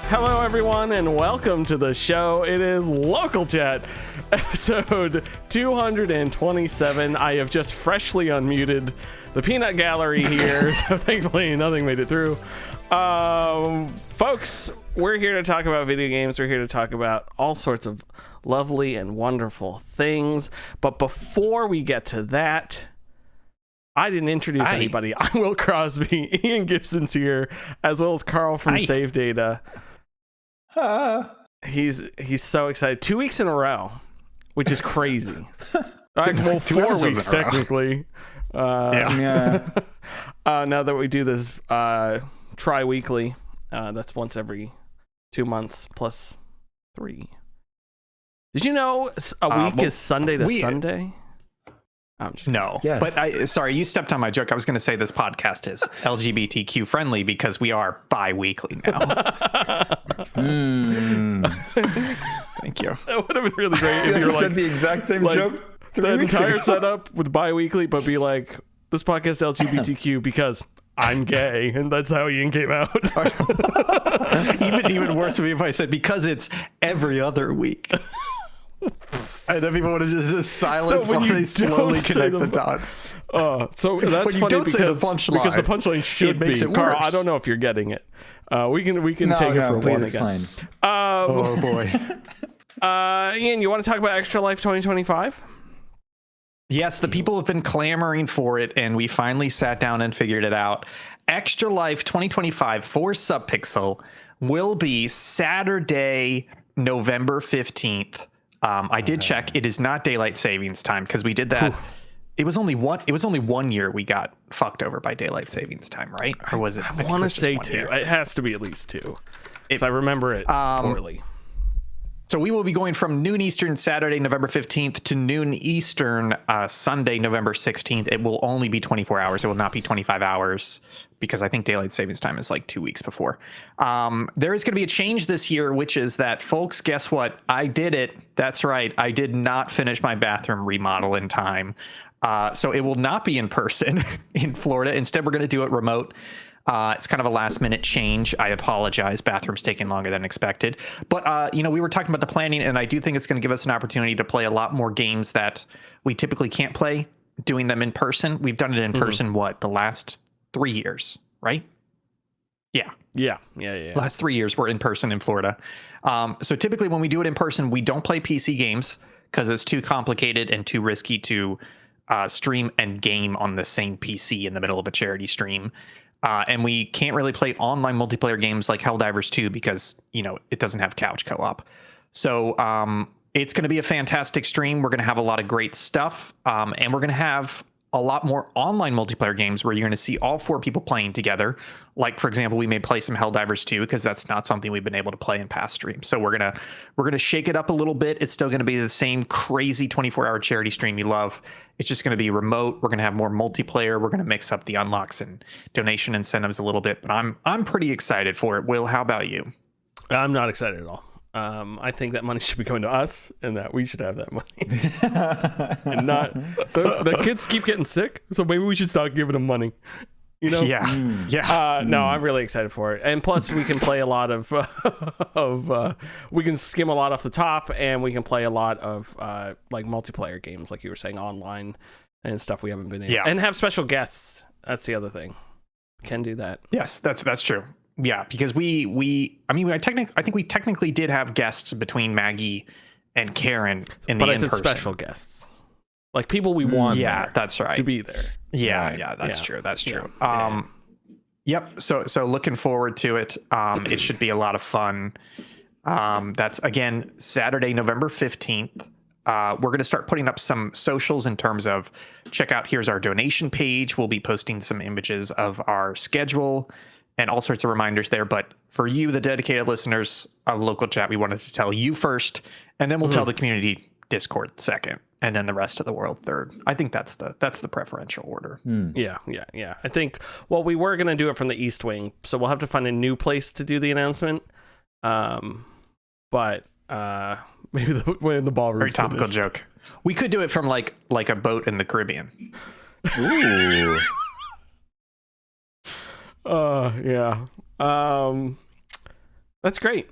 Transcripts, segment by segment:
Hello, everyone, and welcome to the show. It is Local Chat, episode 227. I have just freshly unmuted the peanut gallery here, so thankfully nothing made it through. Folks, we're here to talk about video games. We're here to talk about all sorts of lovely and wonderful things. But before we get to that, I didn't introduce anybody. I'm Will Crosby. Ian Gibson's here, as well as Karl from Save Data. He's so excited. 2 weeks in a row, which is crazy. Well, 4 weeks technically. Now that we do this tri-weekly, that's once every 2 months plus 3. Did you know a week is Sunday to Sunday? No, yes. But sorry, you stepped on my joke. I was going to say this podcast is LGBTQ friendly because we are bi-weekly now. Thank you. That would have been really great if you were said the exact same joke. The entire setup with bi-weekly, but be like, this podcast LGBTQ because I'm gay, and that's how Ian came out. even worse would be if I said because it's every other week. And then people would have just silence while they slowly connect the dots. So that's funny because the punchline should be, Karl, I don't know if you're getting it. We can take it for one again. Oh boy. Ian, you want to talk about Extra Life 2025? Yes, the people have been clamoring for it, and we finally sat down and figured it out. Extra Life 2025 for Subpixel will be Saturday, November 15th. I did check. It is not daylight savings time because we did that. It was only 1 year we got fucked over by daylight savings time, right? Or was it? I want to say 2. Year. It has to be at least 2. If I remember it poorly. So we will be going from noon Eastern Saturday, November 15th to noon Eastern Sunday, November 16th. It will only be 24 hours. It will not be 25 hours because I think daylight savings time is like 2 weeks before. There is going to be a change this year, which is that, folks, guess what? I did it. That's right. I did not finish my bathroom remodel in time. So it will not be in person in Florida. Instead, we're going to do it remote. It's kind of a last minute change. I apologize. Bathroom's taking longer than expected. But, we were talking about the planning, and I do think it's going to give us an opportunity to play a lot more games that we typically can't play doing them in person. We've done it in person, the last 3 years, right? Yeah. Last 3 years we're in person in Florida. So typically when we do it in person, we don't play PC games because it's too complicated and too risky to stream and game on the same PC in the middle of a charity stream. And we can't really play online multiplayer games like Helldivers 2 because, it doesn't have couch co-op. So it's going to be a fantastic stream. We're going to have a lot of great stuff. And we're going to have a lot more online multiplayer games where you're going to see all 4 people playing together. Like, for example, we may play some Helldivers 2 because that's not something we've been able to play in past streams. So we're gonna shake it up a little bit. It's still going to be the same crazy 24-hour charity stream you love. It's just going to be remote. We're going to have more multiplayer. We're going to mix up the unlocks and donation incentives a little bit. But I'm pretty excited for it. Will, how about you? I'm not excited at all. I think that money should be going to us and that we should have that money. And not the kids keep getting sick, so maybe we should start giving them money. No, I'm really excited for it. And plus we can play a lot of we can skim a lot off the top, and we can play a lot of like multiplayer games, like you were saying, online and stuff we haven't been in. And have special guests. That's the other thing. We can do that. Yes, that's true. Yeah, because I think we technically did have guests between Maggie and Karen in the in-person. But I said special guests, like people we want. Yeah, that's right. To be there. That's true. That's true. Yep. So looking forward to it. It should be a lot of fun. That's again Saturday, November 15th. We're going to start putting up some socials in terms of check out. Here's our donation page. We'll be posting some images of our schedule and all sorts of reminders there. But for you, the dedicated listeners of Local Chat, we wanted to tell you first, and then we'll tell the community Discord second, and then the rest of the world third. I think that's the preferential order. Yeah. I think, we were going to do it from the East Wing, so we'll have to find a new place to do the announcement. But maybe when the ballroom. Very topical joke. We could do it from like a boat in the Caribbean. Ooh. Yeah. That's great.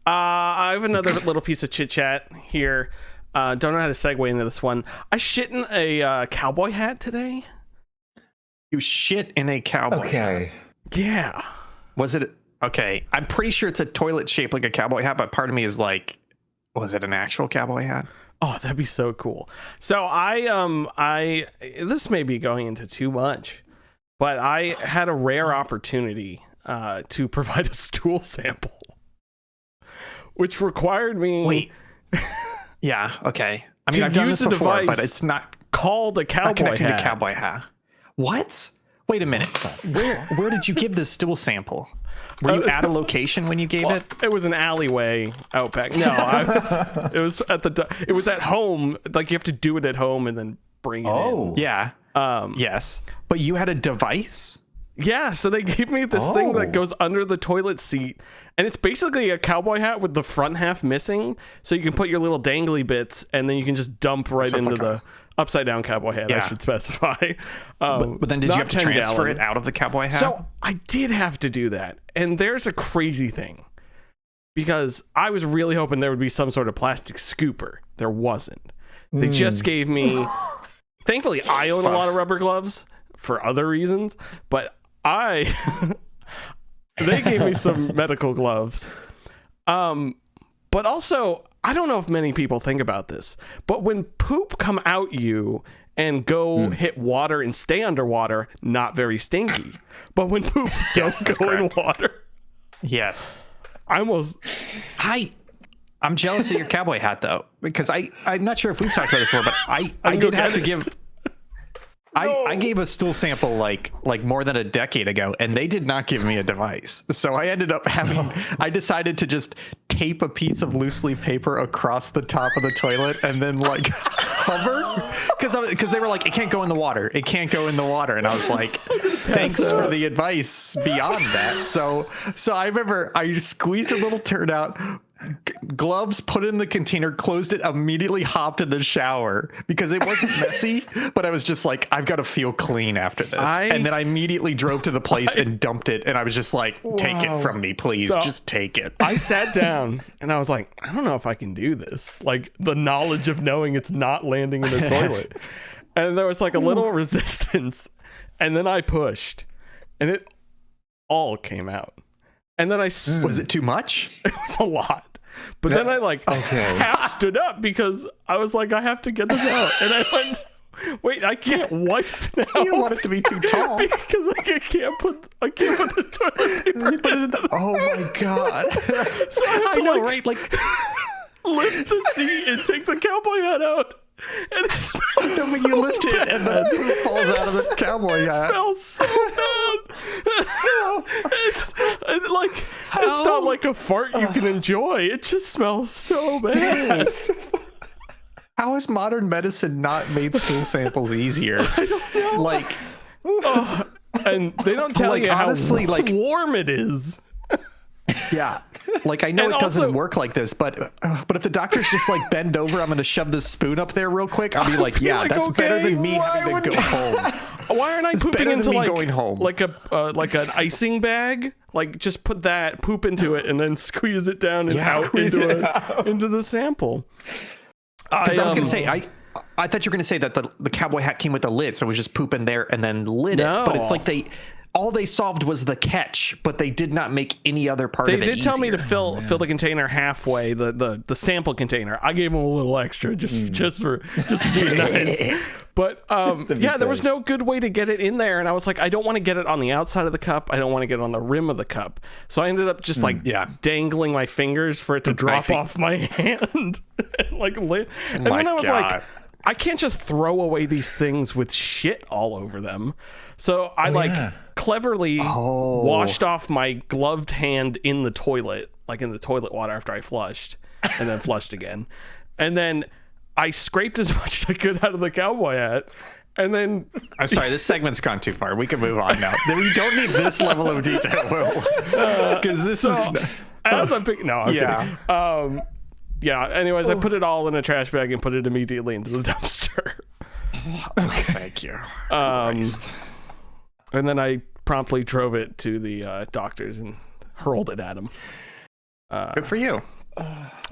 I have another little piece of chit chat here. Don't know how to segue into this one. I shit in a cowboy hat today. You shit in a cowboy Okay. hat. Yeah. Was it okay? I'm pretty sure it's a toilet shaped like a cowboy hat, but part of me is like, was it an actual cowboy hat? Oh, that'd be so cool. So I this may be going into too much, but I had a rare opportunity to provide a stool sample, which required me. Wait. Yeah. Okay. I mean, To I've done use this a before, but device it's not called a cowboy connecting hat. to cowboy hat. What? Wait a minute. Where did you give this stool sample? Were you at a location when you gave it? It was an alleyway out back. No, it was at home. Like you have to do it at home and then bring it in. Yeah. Yes. But you had a device? Yeah, so they gave me this thing that goes under the toilet seat, and it's basically a cowboy hat with the front half missing, so you can put your little dangly bits, and then you can just dump right So it's into like the upside down cowboy hat, I Yeah. should specify. But then did you have to transfer it out of the cowboy hat? So I did have to do that, and there's a crazy thing, because I was really hoping there would be some sort of plastic scooper. There wasn't. They just gave me... Thankfully, I own a lot of rubber gloves for other reasons, but they gave me some medical gloves. But also, I don't know if many people think about this, but when poop come out you and go hit water and stay underwater, not very stinky. But when poop does go in water, yes. I'm jealous of your cowboy hat though, because I'm not sure if we've talked about this before, but I did have to give. I gave a stool sample like more than a decade ago, and they did not give me a device. So I ended up I decided to just tape a piece of loose leaf paper across the top of the toilet and then like hover, because they were like, it can't go in the water. It can't go in the water. And I was like, thanks for the advice beyond that. So I remember I squeezed a little turd out, gloves, put it in the container, closed it, immediately hopped in the shower because it wasn't messy, but I was just like, I've got to feel clean after this. And then I immediately drove to the place and dumped it, and I was just like, take it from me, please. So just take it. I sat down and I was like, I don't know if I can do this. Like the knowledge of knowing it's not landing in the toilet. And there was like a little resistance, and then I pushed and it all came out. And then was it too much? It was a lot. But then I half stood up because I was like, I have to get this out. And I went, wait, I can't wipe now. You don't want it to be too tall. Because I can't put the toilet paper Oh my God. So I know, like, right? Like lift the seat and take the cowboy hat out. And it smells when you lift it and the poop falls out of the cowboy hat. It smells so bad. It's not like a fart you can enjoy. It just smells so bad. How has modern medicine not made stool samples easier? I don't know. Like, and they don't tell you honestly, how warm it is. Yeah, like I know And it doesn't also- work like this, but if the doctor's just like bend over, I'm gonna shove this spoon up there real quick. I'll be like, yeah, like, that's better okay, than me having to go home. Why aren't I pooping better than into me going home. like an icing bag? Like just put that poop into it and then squeeze it down and out into the sample. Because I was gonna say I thought you were gonna say that the cowboy hat came with a lid, so it was just poop in there and then lid it. But it's like all they solved was the catch, but they did not make any other part of it They did tell me to easier. fill the container halfway, the sample container. I gave them a little extra just for being nice. But there was no good way to get it in there, and I was like, I don't want to get it on the outside of the cup. I don't want to get it on the rim of the cup. So I ended up just dangling my fingers for it to drop off my hand, and and then I was like, I can't just throw away these things with shit all over them. So I cleverly washed off my gloved hand in the toilet, like in the toilet water after I flushed, and then flushed again. And then I scraped as much as I could out of the cowboy hat. And then I'm sorry, this segment's gone too far. We can move on now. We don't need this level of detail, because this is as I'm picking. No, I'm kidding. Anyways, I put it all in a trash bag and put it immediately into the dumpster. Thank you. And then I promptly drove it to the doctors and hurled it at them. Good for you.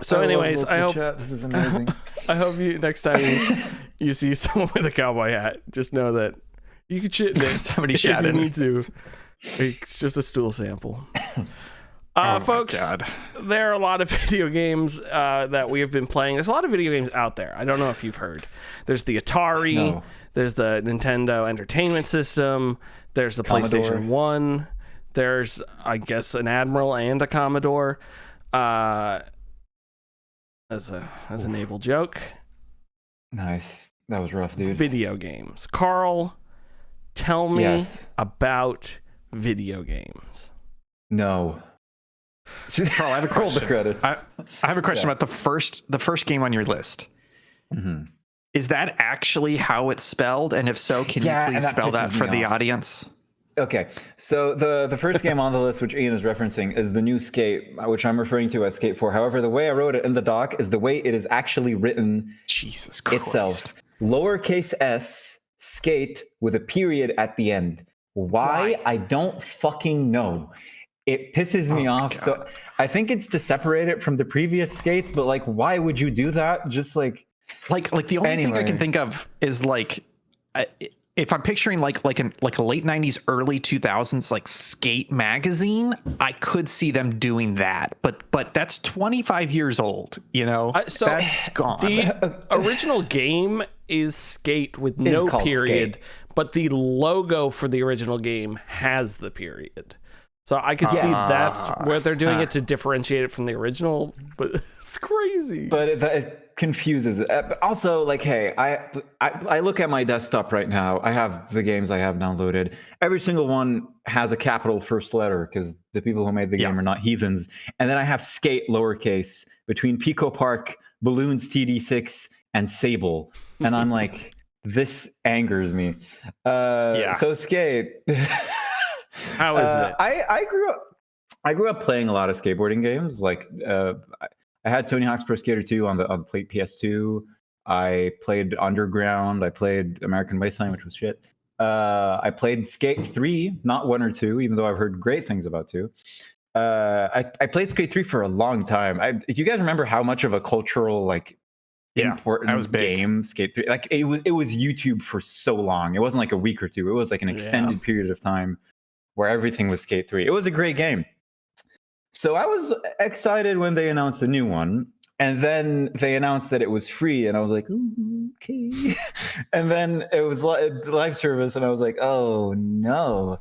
So, anyways, I hope this is amazing. I hope you next time you see someone with a cowboy hat, just know that you can shit in it Somebody if shat you in it. need to. It's just a stool sample. Oh my Folks, God. there are a lot of video games that we have been playing. There's a lot of video games out there. I don't know if you've heard. There's the Atari. No. There's the Nintendo Entertainment System. There's the Commodore. PlayStation 1. There's, I guess, an Admiral and a Commodore. As a naval joke. Nice. That was rough, dude. Video games. Karl, tell me Yes. about video games. No. Karl, I have a Roll the question. credits. I have a question Yeah. about the first game on your list. Mhm. Is that actually how it's spelled? And if so, can Yeah, you and please that spell that pisses for me the off. audience? Okay, so the first game on the list, which Ian is referencing, is the new Skate, which I'm referring to as Skate 4. However, the way I wrote it in the doc is the way it is actually written Jesus Christ. itself. Lowercase s, skate with a period at the end. Why? I don't fucking know. It pisses me Oh my off. So God. I think it's to separate it from the previous skates, but like, why would you do that? Just like, Like the only thing I Anyway. can think of is like, if I'm picturing like a late 90s, early 2000s like skate magazine, I could see them doing that. But that's 25 years old, you know? So That's gone. the original game is Skate with no called period, Skate. but the logo for the original game has the period. So I could see that's where they're doing it to differentiate it from the original, but it's crazy. but it confuses it. But also, like, hey, I look at my desktop right now. I have the games I have downloaded. Every single one has a capital first letter because the people who made the game are not heathens. And then I have Skate lowercase between Pico Park, Balloons TD6, and Sable. And I'm like, this angers me. So Skate. How is it? I grew up playing a lot of skateboarding games. Like I had Tony Hawk's Pro Skater 2 on the PS2. I played Underground. I played American Wasteland, which was shit. I played Skate 3, not 1 or 2, even though I've heard great things about 2. I played Skate 3 for a long time. Do you guys remember how much of a cultural important that was big. game Skate 3? Like it was YouTube for so long. It wasn't like a week or two. It was like an extended period of time where everything was Skate 3. It was a great game. So I was excited when they announced a new one. And then they announced that it was free. And I was like, ooh, okay. And then it was live service. And I was like, oh, no.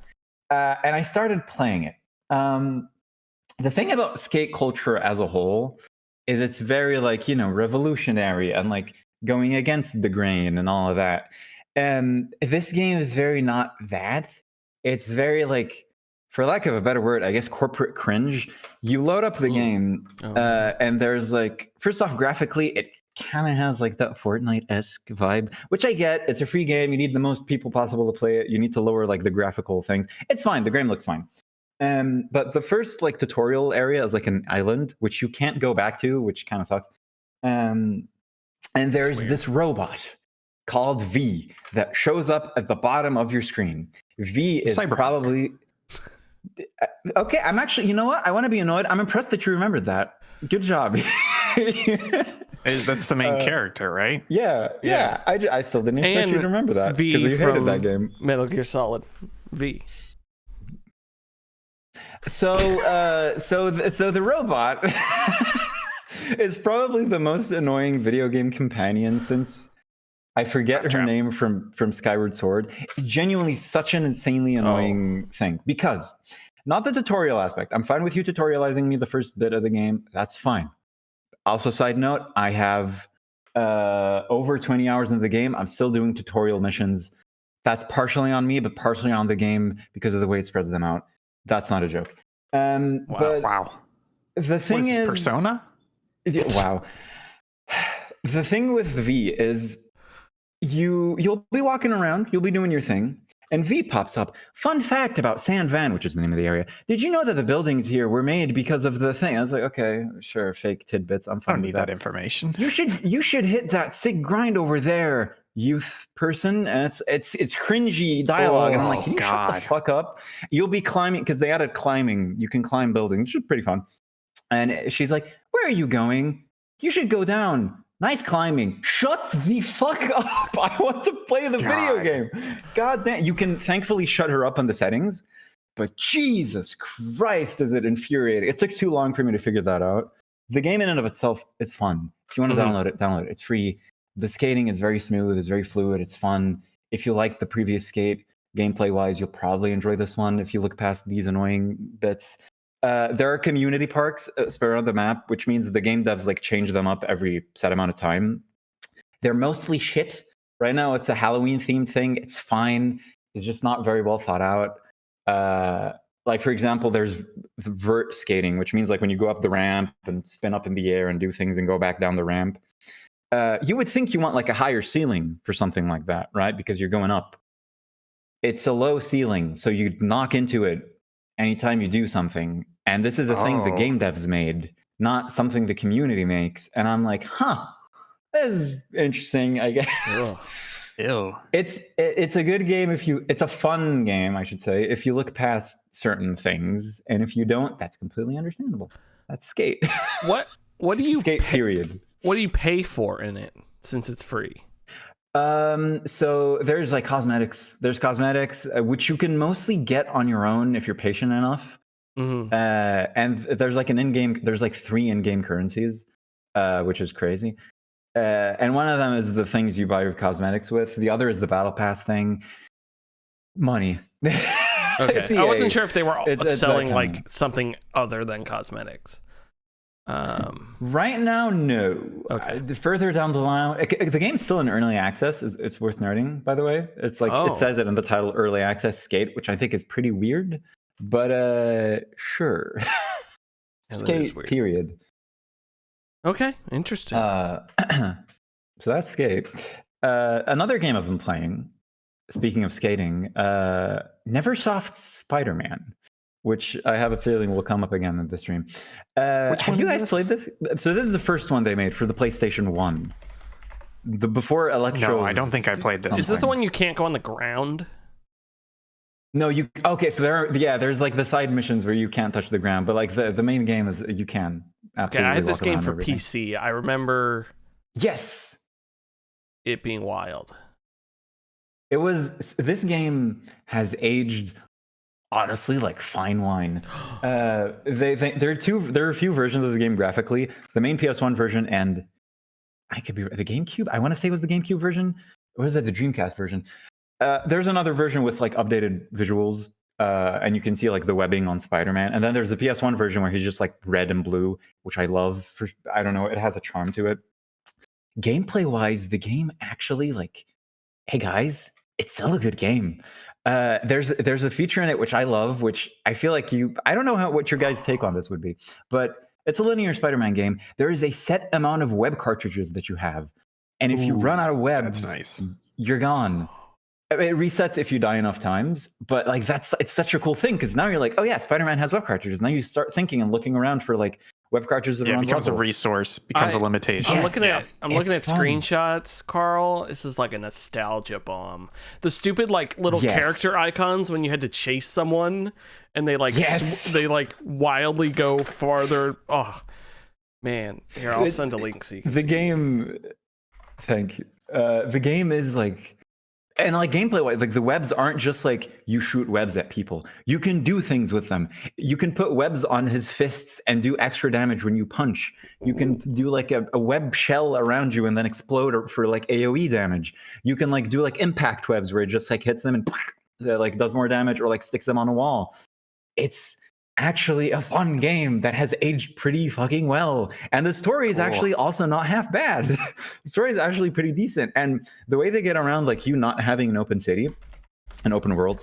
And I started playing it. The thing about skate culture as a whole is it's very revolutionary and like going against the grain and all of that. And this game is very not that. It's very for lack of a better word, I guess corporate cringe. You load up the game and there's first off, graphically, it kind of has that Fortnite-esque vibe, which I get. It's a free game. You need the most people possible to play it. You need to lower the graphical things. It's fine. The game looks fine. But the first tutorial area is an island, which you can't go back to, which kind of sucks. And there's this robot called V that shows up at the bottom of your screen. V is probably... Okay, I'm actually, you know what? I want to be annoyed. I'm impressed that you remembered that. Good job. That's the main character, right? Yeah. I still didn't expect you to remember that because you hated that game. Metal Gear Solid V. So the robot is probably the most annoying video game companion since I forget her name from Skyward Sword. Genuinely such an insanely annoying thing. Because not the tutorial aspect. I'm fine with you tutorializing me the first bit of the game. That's fine. Also, side note, I have over 20 hours into the game. I'm still doing tutorial missions. That's partially on me, but partially on the game because of the way it spreads them out. That's not a joke. Wow. The thing is Persona? Wow. The thing with V is you'll be walking around, you'll be doing your thing, and V pops up. Fun fact about San Van, which is the name of the area. Did you know that the buildings here were made because of the thing? I was like, okay, sure, fake tidbits. I'm fine. I don't with need that information. You should hit that sig grind over there, youth person. And it's cringy dialogue. And I'm like, can you shut the fuck up? You'll be climbing because they added climbing. You can climb buildings, which is pretty fun. And she's like, "Where are you going? You should go down. Nice climbing." Shut the fuck up. I want to play the video game. God damn. You can thankfully shut her up on the settings, but Jesus Christ, is it infuriating. It took too long for me to figure that out. The game in and of itself is fun. If you want to download it. It's free. The skating is very smooth. It's very fluid. It's fun. If you like the previous Skate, gameplay-wise, you'll probably enjoy this one if you look past these annoying bits. There are community parks spread around the map, which means the game devs like change them up every set amount of time. They're mostly shit. Right now, it's a Halloween themed thing. It's fine. It's just not very well thought out. Like, for example, there's vert skating, which means like when you go up the ramp and spin up in the air and do things and go back down the ramp. You would think you want like a higher ceiling for something like that, right? Because you're going up. It's a low ceiling, so you knock into it anytime you do something. And this is a thing the game devs made, not something the community makes. And I'm like, this is interesting, I guess. Ew. It's a good game it's a fun game, I should say, if you look past certain things. And if you don't, that's completely understandable. That's Skate. What do you Skate period. What do you pay for in it since it's free? So there's like cosmetics. There's cosmetics, which you can mostly get on your own if you're patient enough. And there's like there's like 3 in-game currencies, which is crazy. And one of them is the things you buy your cosmetics with. The other is the battle pass thing. Money. Okay. I wasn't sure if they were selling like something other than cosmetics. Right now, no. Okay. Further down the line, the game's still in early access. It's worth noting, by the way. It's like it says it in the title, "Early Access Skate," which I think is pretty weird. But sure. Skate period. Okay, interesting. So that's Skate. Another game I've been playing, speaking of skating, Neversoft's Spider-Man, which I have a feeling will come up again in the stream. Have you guys played this? So this is the first one they made for the PlayStation 1. Before Electro. No, I don't think I played this. Is this the one you can't go on the ground? No, okay, so there's like the side missions where you can't touch the ground, but like the main game is you can absolutely. Okay, I had this game for everything. PC. I remember it being wild. This game has aged honestly like fine wine. There are a few versions of the game graphically. The main PS1 version and I could be the GameCube. I want to say it was the GameCube version. Or was that the Dreamcast version? There's another version with like updated visuals, and you can see like the webbing on Spider-Man. And then there's the PS1 version where he's just like red and blue, which I love. I don't know, it has a charm to it. Gameplay-wise, the game actually like, hey guys, it's still a good game. There's a feature in it which I love, which I feel like I don't know what your guys' take on this would be, but it's a linear Spider-Man game. There is a set amount of web cartridges that you have, and if you run out of webs, that's nice. You're gone. It resets if you die enough times, but like it's such a cool thing because now you're like, oh yeah, Spider-Man has web cartridges. Now you start thinking and looking around for like web cartridges. It becomes a resource, becomes a limitation. I'm looking at screenshots, Karl. This is like a nostalgia bomb. The stupid like little character icons when you had to chase someone and they like they like wildly go farther. Oh man, here I'll send a link so you can see. Game. Thank you. The game is like. And like gameplay wise, like the webs aren't just like you shoot webs at people. You can do things with them. You can put webs on his fists and do extra damage when you punch. You can do like a web shell around you and then explode for like AoE damage. You can like do like impact webs where it just like hits them and like does more damage or like sticks them on a wall. It's actually a fun game that has aged pretty fucking well. And the story is actually also not half bad. The story is actually pretty decent. And the way they get around like you not having an open world,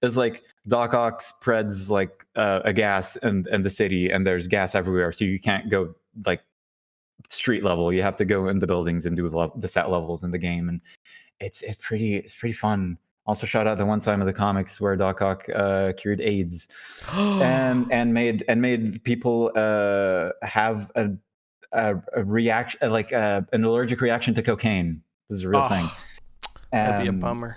is like Doc Ock spreads like a gas and the city and there's gas everywhere. So you can't go like street level. You have to go in the buildings and do the set levels in the game. And it's pretty fun. Also, shout out the one time of the comics where Doc Ock cured AIDS, and made people have a reaction, like an allergic reaction to cocaine. This is a real thing. That'd be a bummer.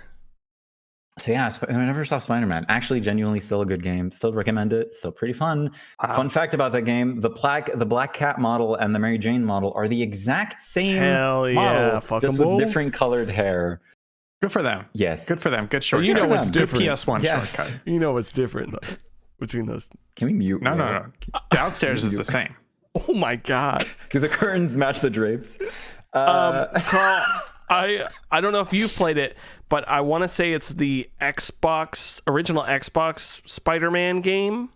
So yeah, I never saw Spider-Man. Actually, genuinely, still a good game. Still recommend it. Still pretty fun. Fun fact about that game: the Black Cat model and the Mary Jane model are the exact same Hell yeah, model, fuck just 'em with both. different colored hair. Good for them. Yes, Good for them. Good But shortcut. you know for what's them. Good different. PS1 Yes. shortcut. You know what's different though between those. Can we mute? No, Will? no, no. Downstairs is the same. Oh my god. Do the curtains match the drapes? Karl, I don't know if you've played it, but I want to say it's the original Xbox Spider-Man game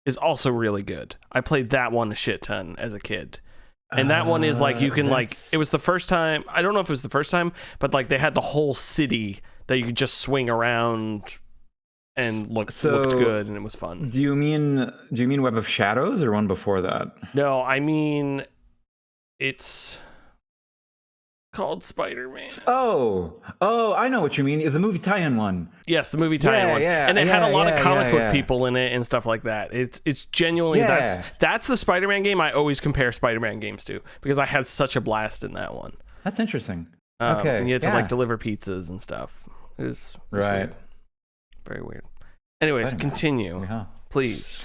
is also really good. I played that one a shit ton as a kid. And that one is like you can it was the first time, I don't know if it was the first time, but like they had the whole city that you could just swing around and looked good, and it was fun. Do you mean Web of Shadows or one before that? No, I mean it's called Spider-Man. Oh, I know what you mean. The movie tie-in one. Yes, the movie tie-in one. Yeah, and it had a lot of comic book yeah. people in it and stuff like that. It's genuinely that's the Spider-Man game I always compare Spider-Man games to, because I had such a blast in that one. That's interesting. Okay. And you had to like deliver pizzas and stuff. It was right. Weird. Very weird. Anyways, continue. Yeah. Please.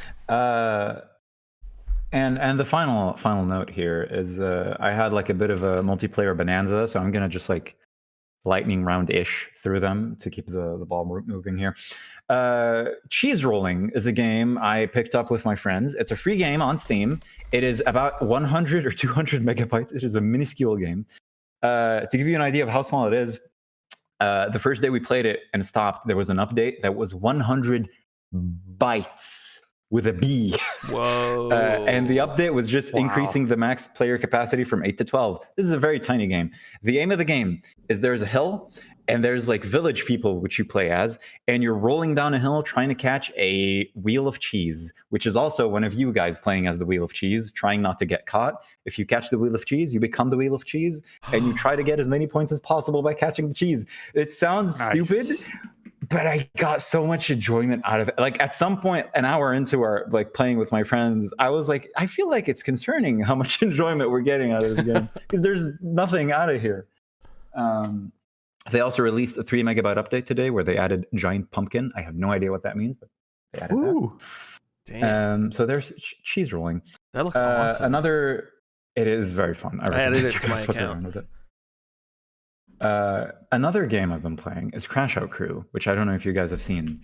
And the final note here is I had like a bit of a multiplayer bonanza, so I'm gonna just like lightning round-ish through them to keep the ball moving here. Cheese Rolling is a game I picked up with my friends. It's a free game on Steam. It is about 100 or 200 megabytes. It is a minuscule game. To give you an idea of how small it is, the first day we played it and stopped, there was an update that was 100 bytes with a B. Whoa. And the update was just increasing the max player capacity from 8 to 12. This is a very tiny game. The aim of the game is there's a hill and there's like village people which you play as, and you're rolling down a hill trying to catch a wheel of cheese, which is also one of you guys playing as the wheel of cheese, trying not to get caught. If you catch the wheel of cheese, you become the wheel of cheese, and you try to get as many points as possible by catching the cheese. It sounds stupid, but I got so much enjoyment out of it. Like at some point, an hour into our like playing with my friends, I was like, I feel like it's concerning how much enjoyment we're getting out of this game, because there's nothing out of here. They also released a 3 megabyte update today where they added Giant Pumpkin. I have no idea what that means, but they added that. Damn. So there's Cheese Rolling. That looks awesome. It is very fun. I added it to my account. Another game I've been playing is Crash Out Crew, which I don't know if you guys have seen.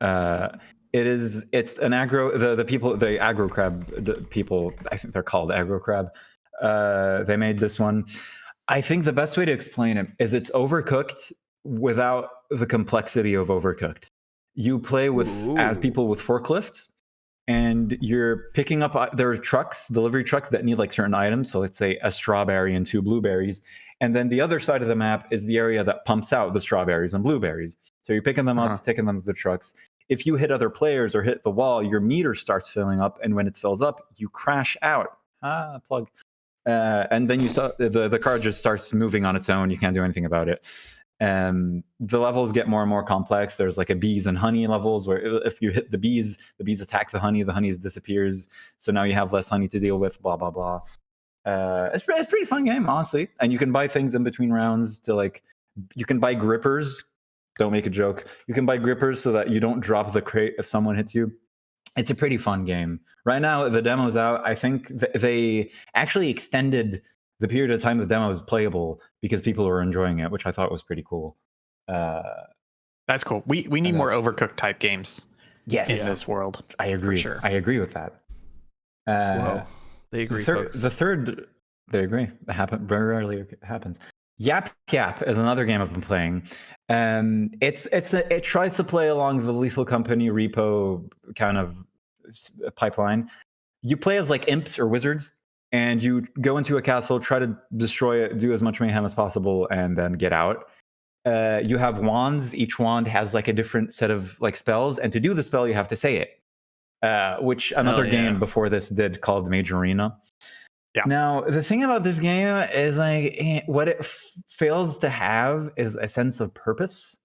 It's an the aggro crab people, I think they're called aggro crab. They made this one. I think the best way to explain it is it's Overcooked without the complexity of Overcooked. You play as people with forklifts, and you're picking up, there are delivery trucks that need like certain items. So let's say a strawberry and 2 blueberries. And then the other side of the map is the area that pumps out the strawberries and blueberries. So you're picking them up, taking them to the trucks. If you hit other players or hit the wall, your meter starts filling up. And when it fills up, you crash out. Plug. And then you saw the car just starts moving on its own. You can't do anything about it. The levels get more and more complex. There's like a bees and honey levels where if you hit the bees attack the honey disappears. So now you have less honey to deal with, blah, blah, blah. It's a pretty fun game, honestly. And you can buy things in between rounds you can buy grippers. Don't make a joke. You can buy grippers so that you don't drop the crate if someone hits you. It's a pretty fun game. Right now, the demo's out. I think they actually extended the period of time the demo was playable because people were enjoying it, which I thought was pretty cool. That's cool. We need more Overcooked type games in this world. I agree. For sure. I agree with that. Whoa. They agree, folks. They agree. Very rarely it happens. Yap Yap is another game I've been playing. It tries to play along the Lethal Company repo kind of pipeline. You play as like imps or wizards, and you go into a castle, try to destroy it, do as much mayhem as possible, and then get out. You have wands. Each wand has like a different set of like spells, and to do the spell, you have to say it. Which another game before this did called Major Arena. Yeah. Now, the thing about this game is like what it fails to have is a sense of purpose.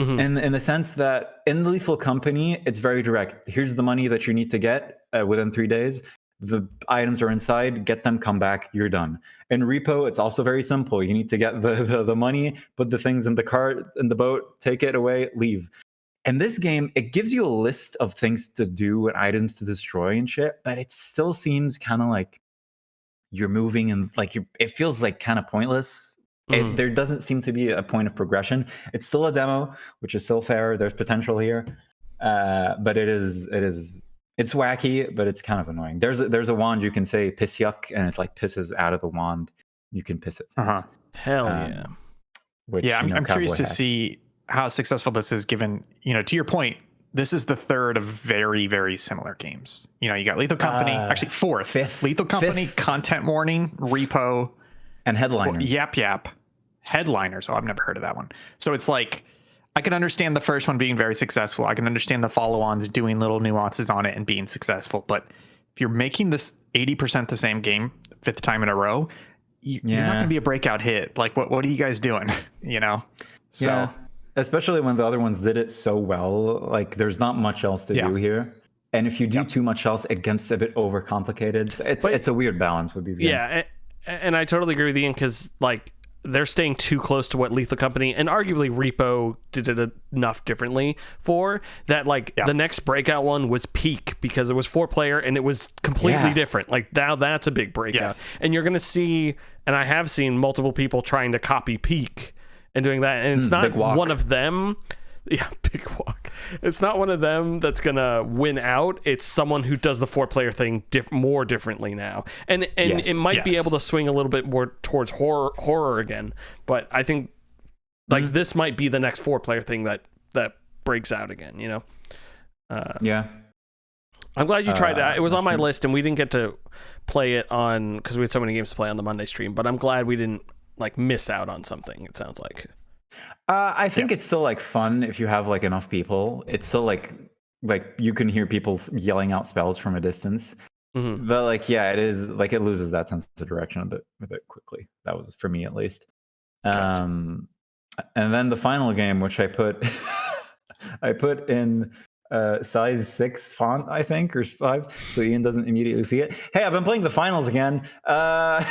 Mm-hmm. In the sense that in the Lethal Company, it's very direct. Here's the money that you need to get within 3 days. the items are inside, get them, come back, you're done. In repo, it's also very simple. You need to get the money, put the things in the cart, in the boat, take it away, leave. In this game, it gives you a list of things to do and items to destroy and shit, but it still seems kind of like you're moving and like it feels like kind of pointless. There doesn't seem to be a point of progression. It's still a demo, which is still fair. There's potential here, but it's wacky, but it's kind of annoying. There's a wand you can say piss yuck, and it's like pisses out of the wand. You can piss it. Hell yeah. Which, I'm curious to see how successful this is, given, to your point, this is the third of very, very similar games. You got Lethal Company, actually fifth. Lethal Company, Content Warning, Repo, and Headliners. Yap Yap. Headliners. Oh, I've never heard of that one. So it's like, I can understand the first one being very successful. I can understand the follow-ons doing little nuances on it and being successful. But if you're making this 80% the same game, fifth time in a row, you're not going to be a breakout hit. Like, what are you guys doing? So. Yeah. Especially when the other ones did it so well. Like, there's not much else to do here. And if you do too much else, it gets a bit overcomplicated. It's a weird balance with these games. Yeah, and I totally agree with Ian, because like they're staying too close to what Lethal Company and arguably Repo did it enough differently for that. Like the next breakout one was Peak, because it was 4-player and it was completely different. Like now that's a big breakout, and you're gonna see, and I have seen multiple people trying to copy Peak and doing that, and it's not one of them. Yeah, big walk. It's not one of them that's gonna win out. It's someone who does the 4-player thing more differently now, and it might be able to swing a little bit more towards horror again. But I think like this might be the next 4-player thing that breaks out again. I'm glad you tried that. It was on my list, and we didn't get to play it on because we had so many games to play on the Monday stream. But I'm glad we didn't like miss out on something. It sounds like. I think it's still like fun if you have like enough people. It's still like you can hear people yelling out spells from a distance. But like, it is like it loses that sense of direction a bit quickly. That was for me at least. And then the final game, which I put in size 6 font, I think, or 5, so Ian doesn't immediately see it. Hey, I've been playing the finals again. I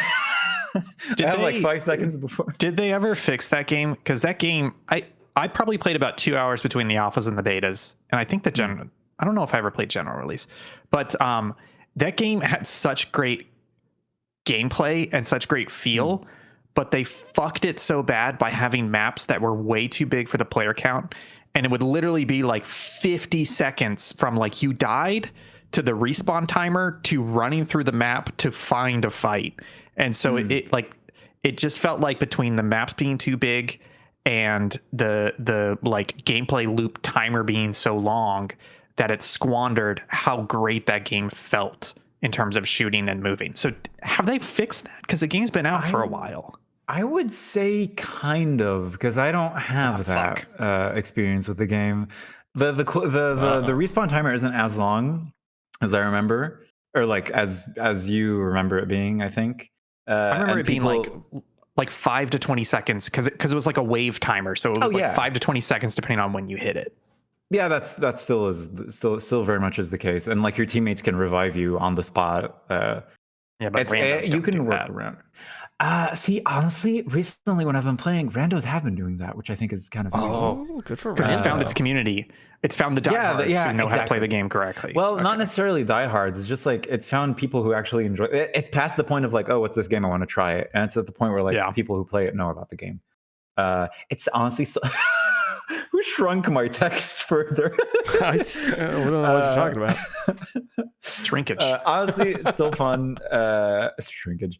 have like 5 seconds before. Did they ever fix that game? Because that game, I probably played about 2 hours between the alphas and the betas, and I think the I don't know if I ever played general release, but that game had such great gameplay and such great feel, but they fucked it so bad by having maps that were way too big for the player count, and it would literally be like 50 seconds from like you died to the respawn timer to running through the map to find a fight. And so it just felt like between the maps being too big and the like gameplay loop timer being so long that it squandered how great that game felt in terms of shooting and moving. So have they fixed that? Because the game's been out for a while. I would say kind of, because I don't have that experience with the game. The respawn timer isn't as long as I remember, or like as you remember it being, I think. I remember it being like 5 to 20 seconds because it was like a wave timer, so it was 5 to 20 seconds depending on when you hit it. Yeah, that still very much is the case, and like your teammates can revive you on the spot. But you can work around. See, honestly, recently when I've been playing, randos have been doing that, which I think is kind of good for because it's found its community. It's found the diehards who know how to play the game correctly. Well, not necessarily diehards. It's just like it's found people who actually enjoy it. It's past the point of like, oh, what's this game? I want to try it, and it's at the point where like people who play it know about the game. It's honestly who shrunk my text further. I don't know what you're talking about. Shrinkage. Honestly, it's still fun. Shrinkage.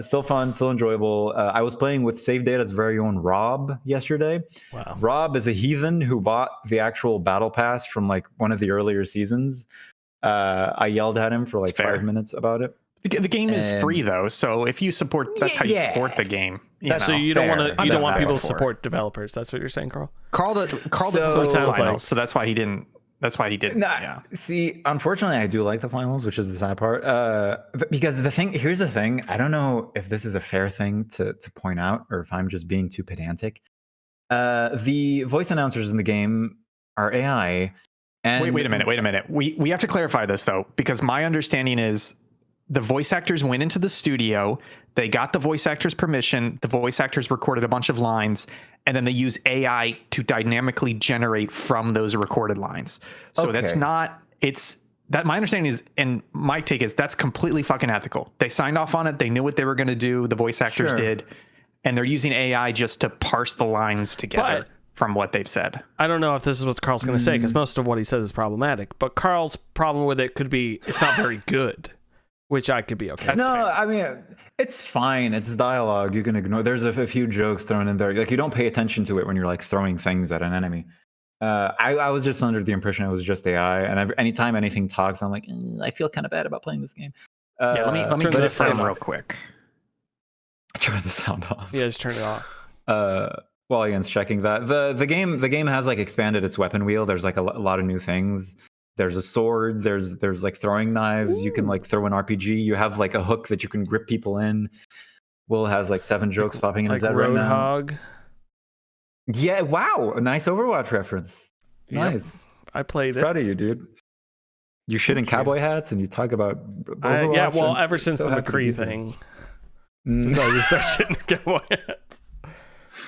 Still fun, still enjoyable. I was playing with Save Data's very own Rob yesterday. Wow. Rob is a heathen who bought the actual battle pass from like one of the earlier seasons. I yelled at him for like 5 minutes about it. The game is free though, so if you support, that's how you support the game. So you don't want people to support developers. That's what you're saying, Karl. Karl doesn't sounds like. So that's why he didn't. That's why he didn't. See, unfortunately, I do like the finals, which is the sad part. Because here's the thing. I don't know if this is a fair thing to point out, or if I'm just being too pedantic. The voice announcers in the game are AI. And wait a minute. We have to clarify this though, because my understanding is the voice actors went into the studio, they got the voice actors' permission, the voice actors recorded a bunch of lines, and then they use AI to dynamically generate from those recorded lines. So that's not, it's, that my understanding is, and my take is, that's completely fucking ethical. They signed off on it, they knew what they were going to do, the voice actors did, and they're using AI just to parse the lines together from what they've said. I don't know if this is what Karl's going to say, because most of what he says is problematic, but Karl's problem with it could be it's not very good, which I could be okay with. I mean, it's fine. It's dialogue. You can ignore. There's a few jokes thrown in there. Like, you don't pay attention to it when you're like throwing things at an enemy. I was just under the impression it was just AI, and anytime anything talks, I'm like, I feel kind of bad about playing this game. Let me turn the sound real quick. Turn the sound off. Yeah, just turn it off. While Ian's checking that, the game has like expanded its weapon wheel. There's like a lot of new things. There's a sword. There's like throwing knives. Ooh. You can like throw an RPG. You have like a hook that you can grip people in. Will has like 7 jokes popping in his head right now. Roadhog. Yeah, wow, a nice Overwatch reference. Nice. Yep. I played it. Proud of you, dude. You shit in cowboy hats and you talk about Overwatch. Yeah, well, ever since the McCree thing. Just I just start shitting in cowboy hats.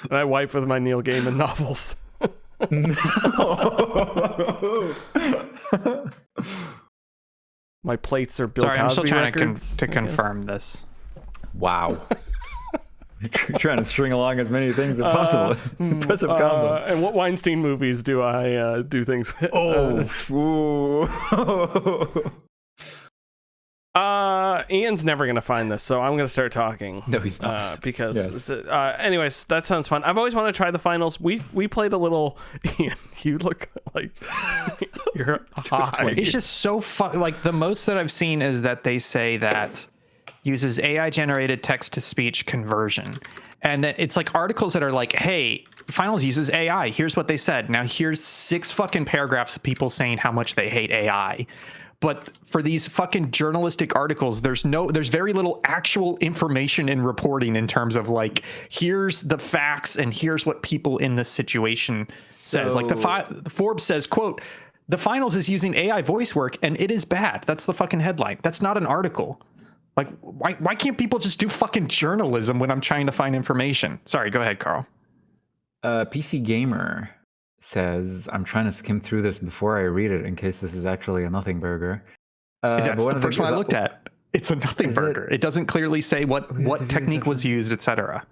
And I wipe with my Neil Gaiman novels. My plates are Bill Cosby I'm still trying records, to confirm this. Wow. You're trying to string along as many things as possible. Impressive combo. And what Weinstein movies do I do things with? Ian's never gonna find this, so I'm gonna start talking. No, he's not. Because anyways, that sounds fun. I've always wanted to try the finals. We played a little. Ian, you look like you're high. It's just so fun. Like, the most that I've seen is that they say that uses AI generated text to speech conversion, and that it's like articles that are like, hey, finals uses AI, here's what they said, now here's 6 fucking paragraphs of people saying how much they hate AI. But for these fucking journalistic articles, there's very little actual information and reporting in terms of like, here's the facts and here's what people in this situation says. Like the Forbes says, quote, the finals is using AI voice work and it is bad. That's the fucking headline. That's not an article. Like, why can't people just do fucking journalism when I'm trying to find information? Sorry, go ahead, Karl. PC Gamer says, I'm trying to skim through this before I read it in case this is actually a nothing burger. That's the first one I looked at. It's a nothing burger. It doesn't clearly say what technique was used, etc.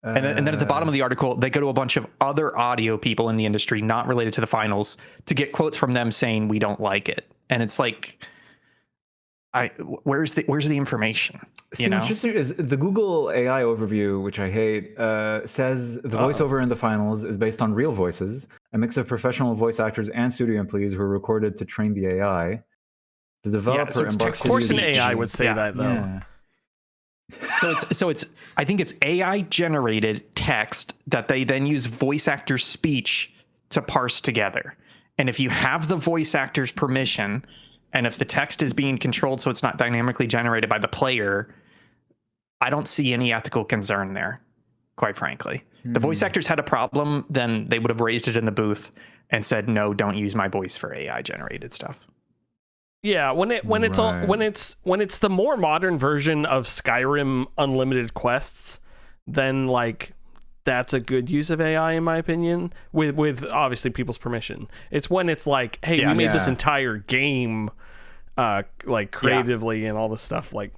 And then at the bottom of the article, they go to a bunch of other audio people in the industry not related to the finals to get quotes from them saying we don't like it. And it's like, where's the information? You know, interesting is the Google AI overview, which I hate, says the voiceover in the finals is based on real voices, a mix of professional voice actors and studio employees who were recorded to train the AI. The developer of course an AI would say that though. Yeah. So it's I think it's AI generated text that they then use voice actor speech to parse together. And if you have the voice actor's permission, and if the text is being controlled so it's not dynamically generated by the player, I don't see any ethical concern there, quite frankly. The voice actors had a problem, then they would have raised it in the booth and said, no, don't use my voice for AI generated stuff. Yeah, when it's the more modern version of Skyrim unlimited quests, then like that's a good use of AI in my opinion, with obviously people's permission. It's when it's like, hey, we made this entire game like creatively and all this stuff, like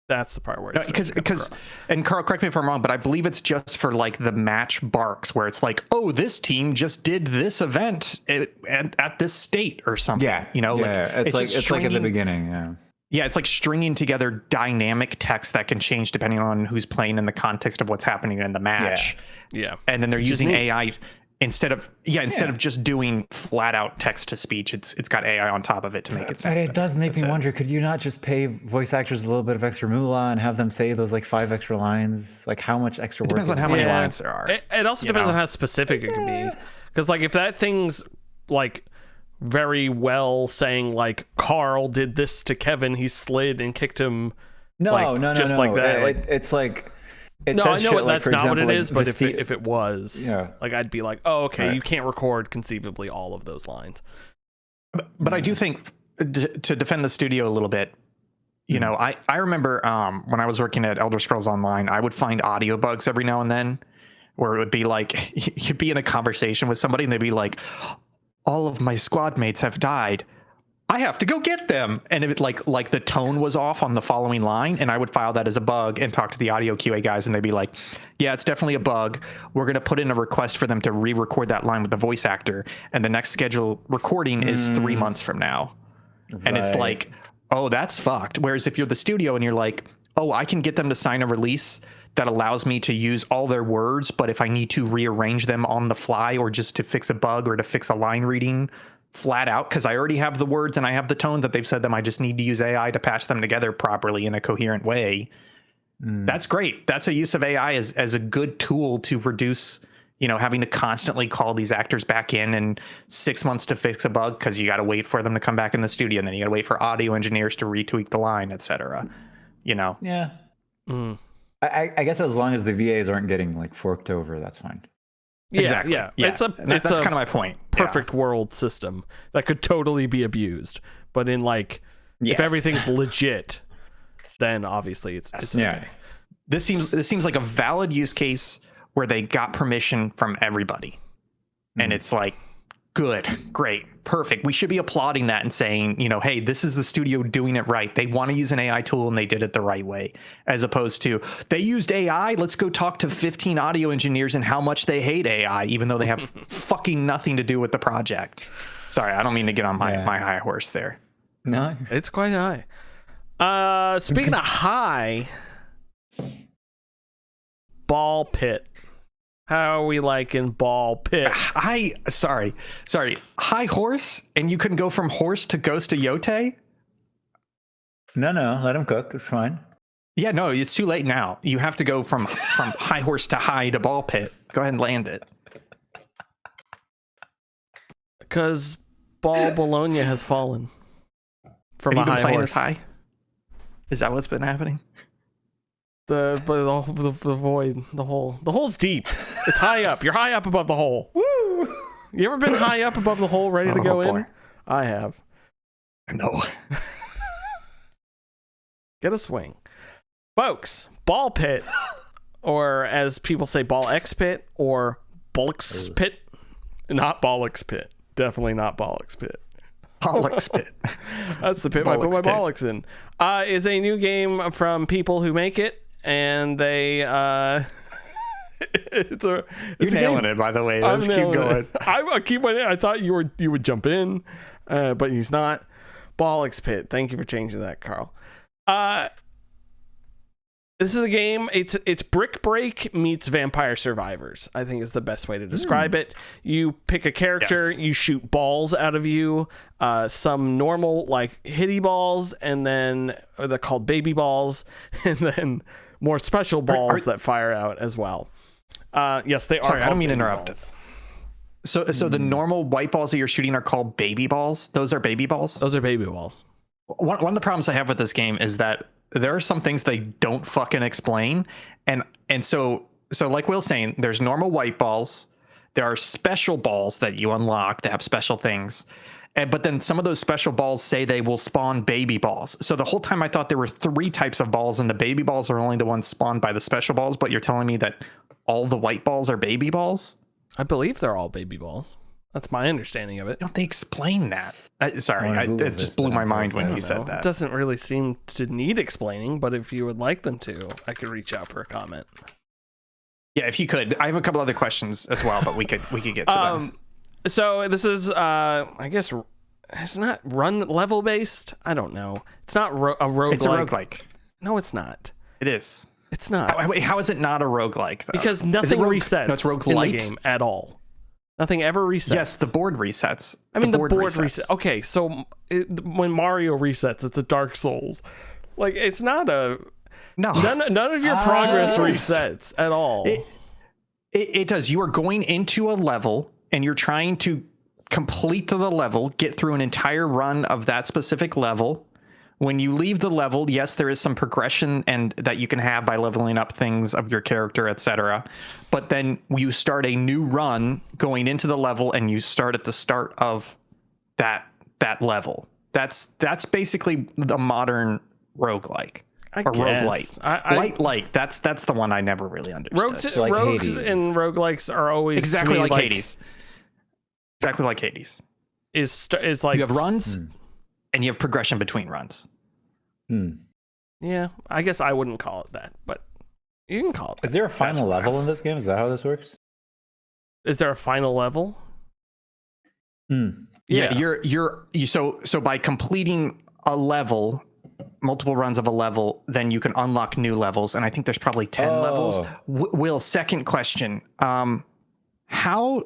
that's the part where it's because and Karl, correct me if I'm wrong, but I believe it's just for like the match barks where it's like, oh, this team just did this event at this state or something. Yeah, you know, it's like at the beginning. Yeah, it's like stringing together dynamic text that can change depending on who's playing in the context of what's happening in the match. Yeah. And then they're using AI instead of just doing flat out text to speech. It's got AI on top of it to make it sound. But it does make me wonder, could you not just pay voice actors a little bit of extra moolah and have them say those like 5 extra lines? Like how much extra work? It depends on how many lines there are. It also depends on how specific it can be. Because like if that thing's like very well saying like Karl did this to Kevin, he slid and kicked him. No, like that. It's like it no, says I know shit, that's like, not example, what it like is, but if it was, like I'd be like, oh, okay, you can't record conceivably all of those lines. But I do think to defend the studio a little bit, you know, I remember when I was working at Elder Scrolls Online, I would find audio bugs every now and then where it would be like, you'd be in a conversation with somebody and they'd be like, all of my squad mates have died. I have to go get them. And if it like the tone was off on the following line, and I would file that as a bug and talk to the audio QA guys, and they'd be like, yeah, it's definitely a bug. We're going to put in a request for them to re-record that line with the voice actor. And the next scheduled recording is 3 months from now. Right. And it's like, oh, that's fucked. Whereas if you're the studio and you're like, oh, I can get them to sign a release that allows me to use all their words, but if I need to rearrange them on the fly or just to fix a bug or to fix a line reading flat out, because I already have the words and I have the tone that they've said them, I just need to use AI to patch them together properly in a coherent way. That's great. That's a use of AI as a good tool to reduce, you know, having to constantly call these actors back in and 6 months to fix a bug because you got to wait for them to come back in the studio, and then you got to wait for audio engineers to retweak the line, etc. You know? Yeah. I guess as long as the VAs aren't getting like forked over, that's fine. Yeah, exactly. Yeah. That's kind of my point. Perfect world system that could totally be abused, but in like, if everything's legit, then obviously it's okay. This seems like a valid use case where they got permission from everybody, and it's like, good, great, perfect. We should be applauding that and saying, you know, hey, this is the studio doing it right. They want to use an AI tool and they did it the right way, as opposed to they used AI. Let's go talk to 15 audio engineers and how much they hate AI, even though they have fucking nothing to do with the project. Sorry, I don't mean to get on my high horse there. No, it's quite high. Speaking of high, ball pit. How are we liking ball pit? Sorry. High horse, and you can go from horse to ghost to Yote? No, let him cook. It's fine. Yeah, no, it's too late now. You have to go from high horse to high to ball pit. Go ahead and land it. Because ball Bologna has fallen from a high horse. High? Is that what's been happening? The void, the hole's deep. It's high up. You're high up above the hole. Woo! You ever been high up above the hole, ready to go in? I have. No. Get a swing, folks. Ball pit, or as people say, ball X pit or bollocks pit. Not bollocks pit. Definitely not bollocks pit. Bollocks pit. That's the pit I put my bollocks in. Is a new game from people who make it. And they you're nailing it, by the way. Let's keep going. I keep waiting. I thought you would jump in, but he's not. Bollocks pit. Thank you for changing that, Karl. This is a game. It's Brick Break meets Vampire Survivors, I think is the best way to describe it. You pick a character, you shoot balls out of you, some normal like hitty balls, and then they're called baby balls, and then more special balls that fire out as well. Yes, they are. Sorry, I don't mean to interrupt. So the normal white balls that you're shooting are called baby balls? Those are baby balls? Those are baby balls. One of the problems I have with this game is that there are some things they don't fucking explain. And so like Will's saying, there's normal white balls. There are special balls that you unlock that have special things. But then some of those special balls say they will spawn baby balls. So the whole time I thought there were 3 types of balls, and the baby balls are only the ones spawned by the special balls. But you're telling me that all the white balls are baby balls? I believe they're all baby balls. That's my understanding of it. Don't they explain that? It just blew my mind when you said that. It doesn't really seem to need explaining, but if you would like them to, I could reach out for a comment. Yeah, if you could. I have a couple other questions as well, but we could get to them. So this is, I guess, it's not run level based. I don't know. It's not a roguelike. It's a roguelike. No, it's not. It is. It's not. Wait, how is it not a roguelike, though? Because nothing resets no, it's in the game at all. Nothing ever resets. Yes, the board resets. I mean, the board resets. Okay, so when Mario resets, it's a Dark Souls. Like, it's not a... No. None of your progress resets at all. It does. You are going into a level, and you're trying to complete the level, get through an entire run of that specific level. When you leave the level, yes, there is some progression and that you can have by leveling up things of your character, etc. But then you start a new run going into the level, and you start at the start of that level. That's basically the modern roguelike. I Or guess. roguelite. Light. That's the one I never really understood. So like rogues Hades. and roguelikes are always Exactly to me, like Hades. Exactly like Hades. Is like You have runs and you have progression between runs. Yeah, I guess I wouldn't call it that, but you can call it that. Is there a final level in this game? Is that how this works? Is there a final level? Yeah, so by completing a level, multiple runs of a level, then you can unlock new levels, and I think there's probably 10 levels. Will, second question. How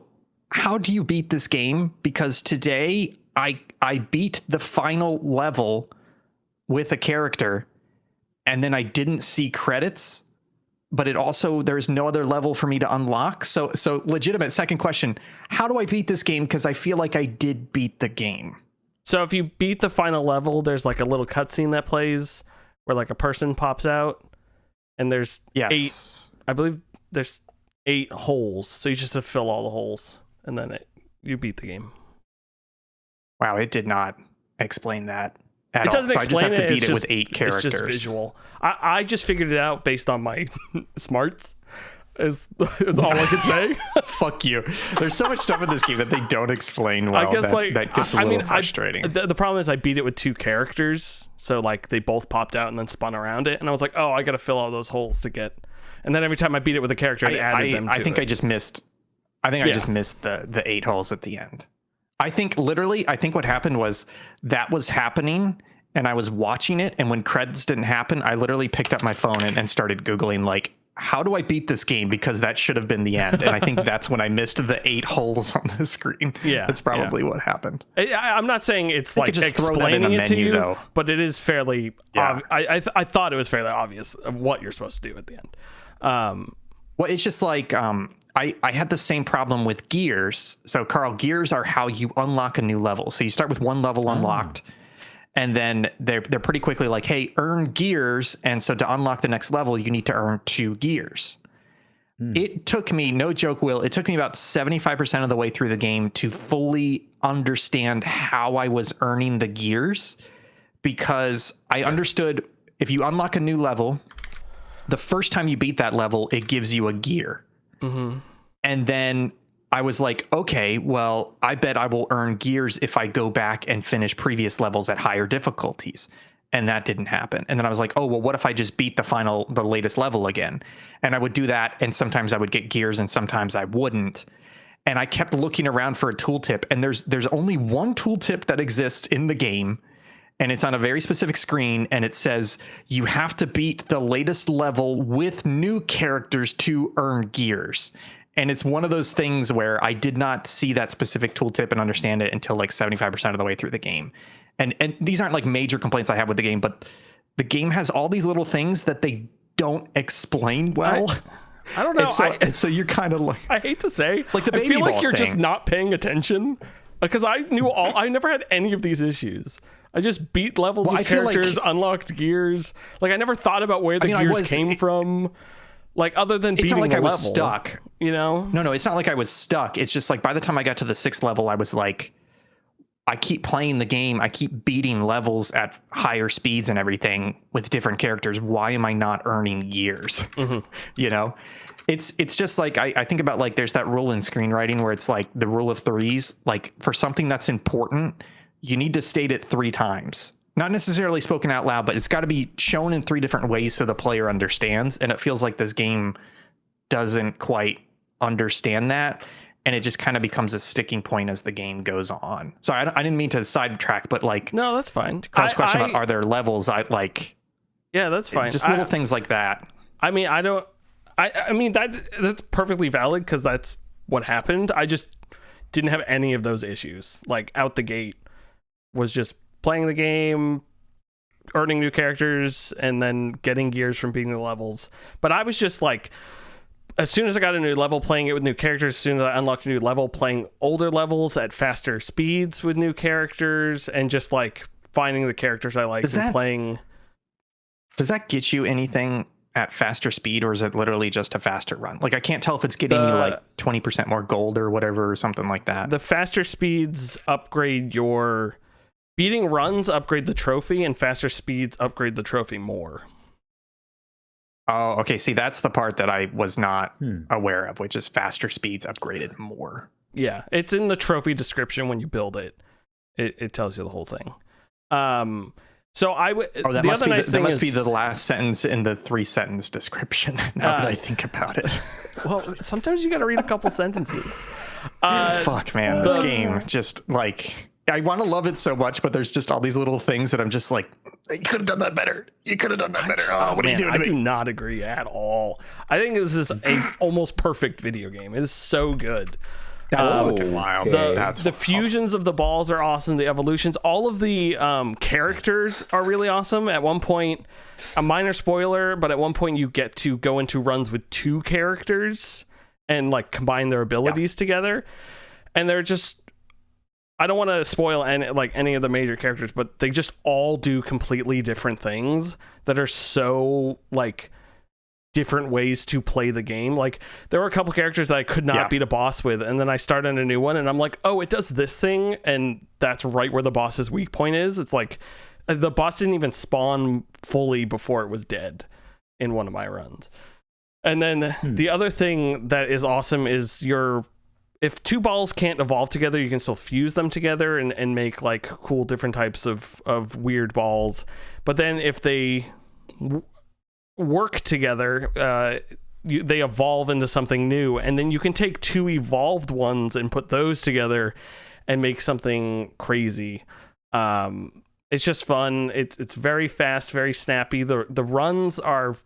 do you beat this game? Because today I beat the final level with a character, and then I didn't see credits, but it also, there's no other level for me to unlock. So legitimate second question, how do I beat this game? Because I feel like I did beat the game. So if you beat the final level, there's like a little cutscene that plays where like a person pops out, and there's I believe there's 8 holes. So you just have to fill all the holes, and then you beat the game. Wow, it did not explain that at It doesn't all. So explain I just have to beat it's it with 8 characters. It's just visual. I just figured it out based on my smarts. Is all I could say. Fuck you. There's so much stuff in this game that they don't explain well. I guess that gets a little frustrating. The problem is I beat it with 2 characters, so like they both popped out and then spun around it, and I was like, oh, I got to fill all those holes to get. And then every time I beat it with a character, it added them. I think I just missed. I just missed the 8 holes at the end. I think what happened was that was happening, and I was watching it, and when credits didn't happen, I literally picked up my phone and started Googling like, how do I beat this game? Because that should have been the end. And I think that's when I missed the 8 holes on the screen. Yeah. That's probably what happened. I'm not saying it's like just explaining it to you, though. But it is fairly I thought it was fairly obvious of what you're supposed to do at the end. Well, it's just like I had the same problem with gears. So Karl, gears are how you unlock a new level. So you start with 1 level unlocked. And then they're pretty quickly like, hey, earn gears. And so to unlock the next level, you need to earn 2 gears. It took me, no joke, Will, it took me about 75% of the way through the game to fully understand how I was earning the gears, because I understood if you unlock a new level, the first time you beat that level, it gives you a gear. And then I was like, okay, well, I bet I will earn gears if I go back and finish previous levels at higher difficulties. And that didn't happen. And then I was like, oh, well, what if I just beat the latest level again? And I would do that. And sometimes I would get gears and sometimes I wouldn't. And I kept looking around for a tooltip. And there's only one tooltip that exists in the game. And it's on a very specific screen. And it says you have to beat the latest level with new characters to earn gears. And it's one of those things where I did not see that specific tooltip and understand it until like 75% of the way through the game. And these aren't like major complaints I have with the game, but the game has all these little things that they don't explain well. I don't know. So you're kind of like, I hate to say, like the baby I feel like ball you're thing. just not paying attention, because I never had any of these issues. I just beat levels with characters, unlocked gears. Like I never thought about where the gears came from. Like other than beating the level. It's not like I was stuck. You know? No, it's not like I was stuck. It's just like by the time I got to the 6th level, I was like, I keep playing the game. I keep beating levels at higher speeds and everything with different characters. Why am I not earning gears? You know? It's just like I think about like there's that rule in screenwriting where it's like the rule of 3s. Like for something that's important, you need to state it 3 times. Not necessarily spoken out loud, but it's got to be shown in 3 different ways so the player understands. And it feels like this game doesn't quite understand that. And it just kind of becomes a sticking point as the game goes on. So I didn't mean to sidetrack, but like, no, that's fine. Cross question about are there levels? Yeah, that's fine. Just little things like that. I mean, I mean that's perfectly valid because that's what happened. I just didn't have any of those issues. Like out the gate was just playing the game, earning new characters, and then getting gears from beating the levels. But I was just like, as soon as I got a new level, playing it with new characters. As soon as I unlocked a new level, playing older levels at faster speeds with new characters, and just like finding the characters I like and playing. Does that get you anything at faster speed, or is it literally just a faster run? Like I can't tell if it's getting you like 20% more gold or whatever or something like that. The faster speeds upgrade your Beating runs upgrade the trophy, and faster speeds upgrade the trophy more. Oh, okay. See, that's the part that I was not aware of, which is faster speeds upgraded more. Yeah, it's in the trophy description when you build it. It tells you the whole thing. So I would. Oh, that must be the last sentence in the 3-sentence description. Now that I think about it. Well, sometimes you got to read a couple sentences. Fuck, man, this game just like. I want to love it so much, but there's just all these little things that I'm just like, you could have done that better. You could have done that better. Oh, what are you doing? I do not agree at all. I think this is a almost perfect video game. It is so good. That's fucking wild. The fusions of the balls are awesome. The evolutions, all of the characters are really awesome. At one point, a minor spoiler, but at one point you get to go into runs with 2 characters and like combine their abilities together, and they're just. I don't want to spoil any of the major characters, but they just all do completely different things that are so like different ways to play the game. Like there were a couple characters that I could not beat a boss with, and then I started a new one and I'm like, oh, it does this thing, and that's right where the boss's weak point is. It's like the boss didn't even spawn fully before it was dead in one of my runs. And then the other thing that is awesome is if 2 balls can't evolve together, you can still fuse them together and make like cool different types of weird balls. But then if they work together, they evolve into something new, and then you can take 2 evolved ones and put those together and make something crazy. It's just fun. It's very fast, very snappy. The runs are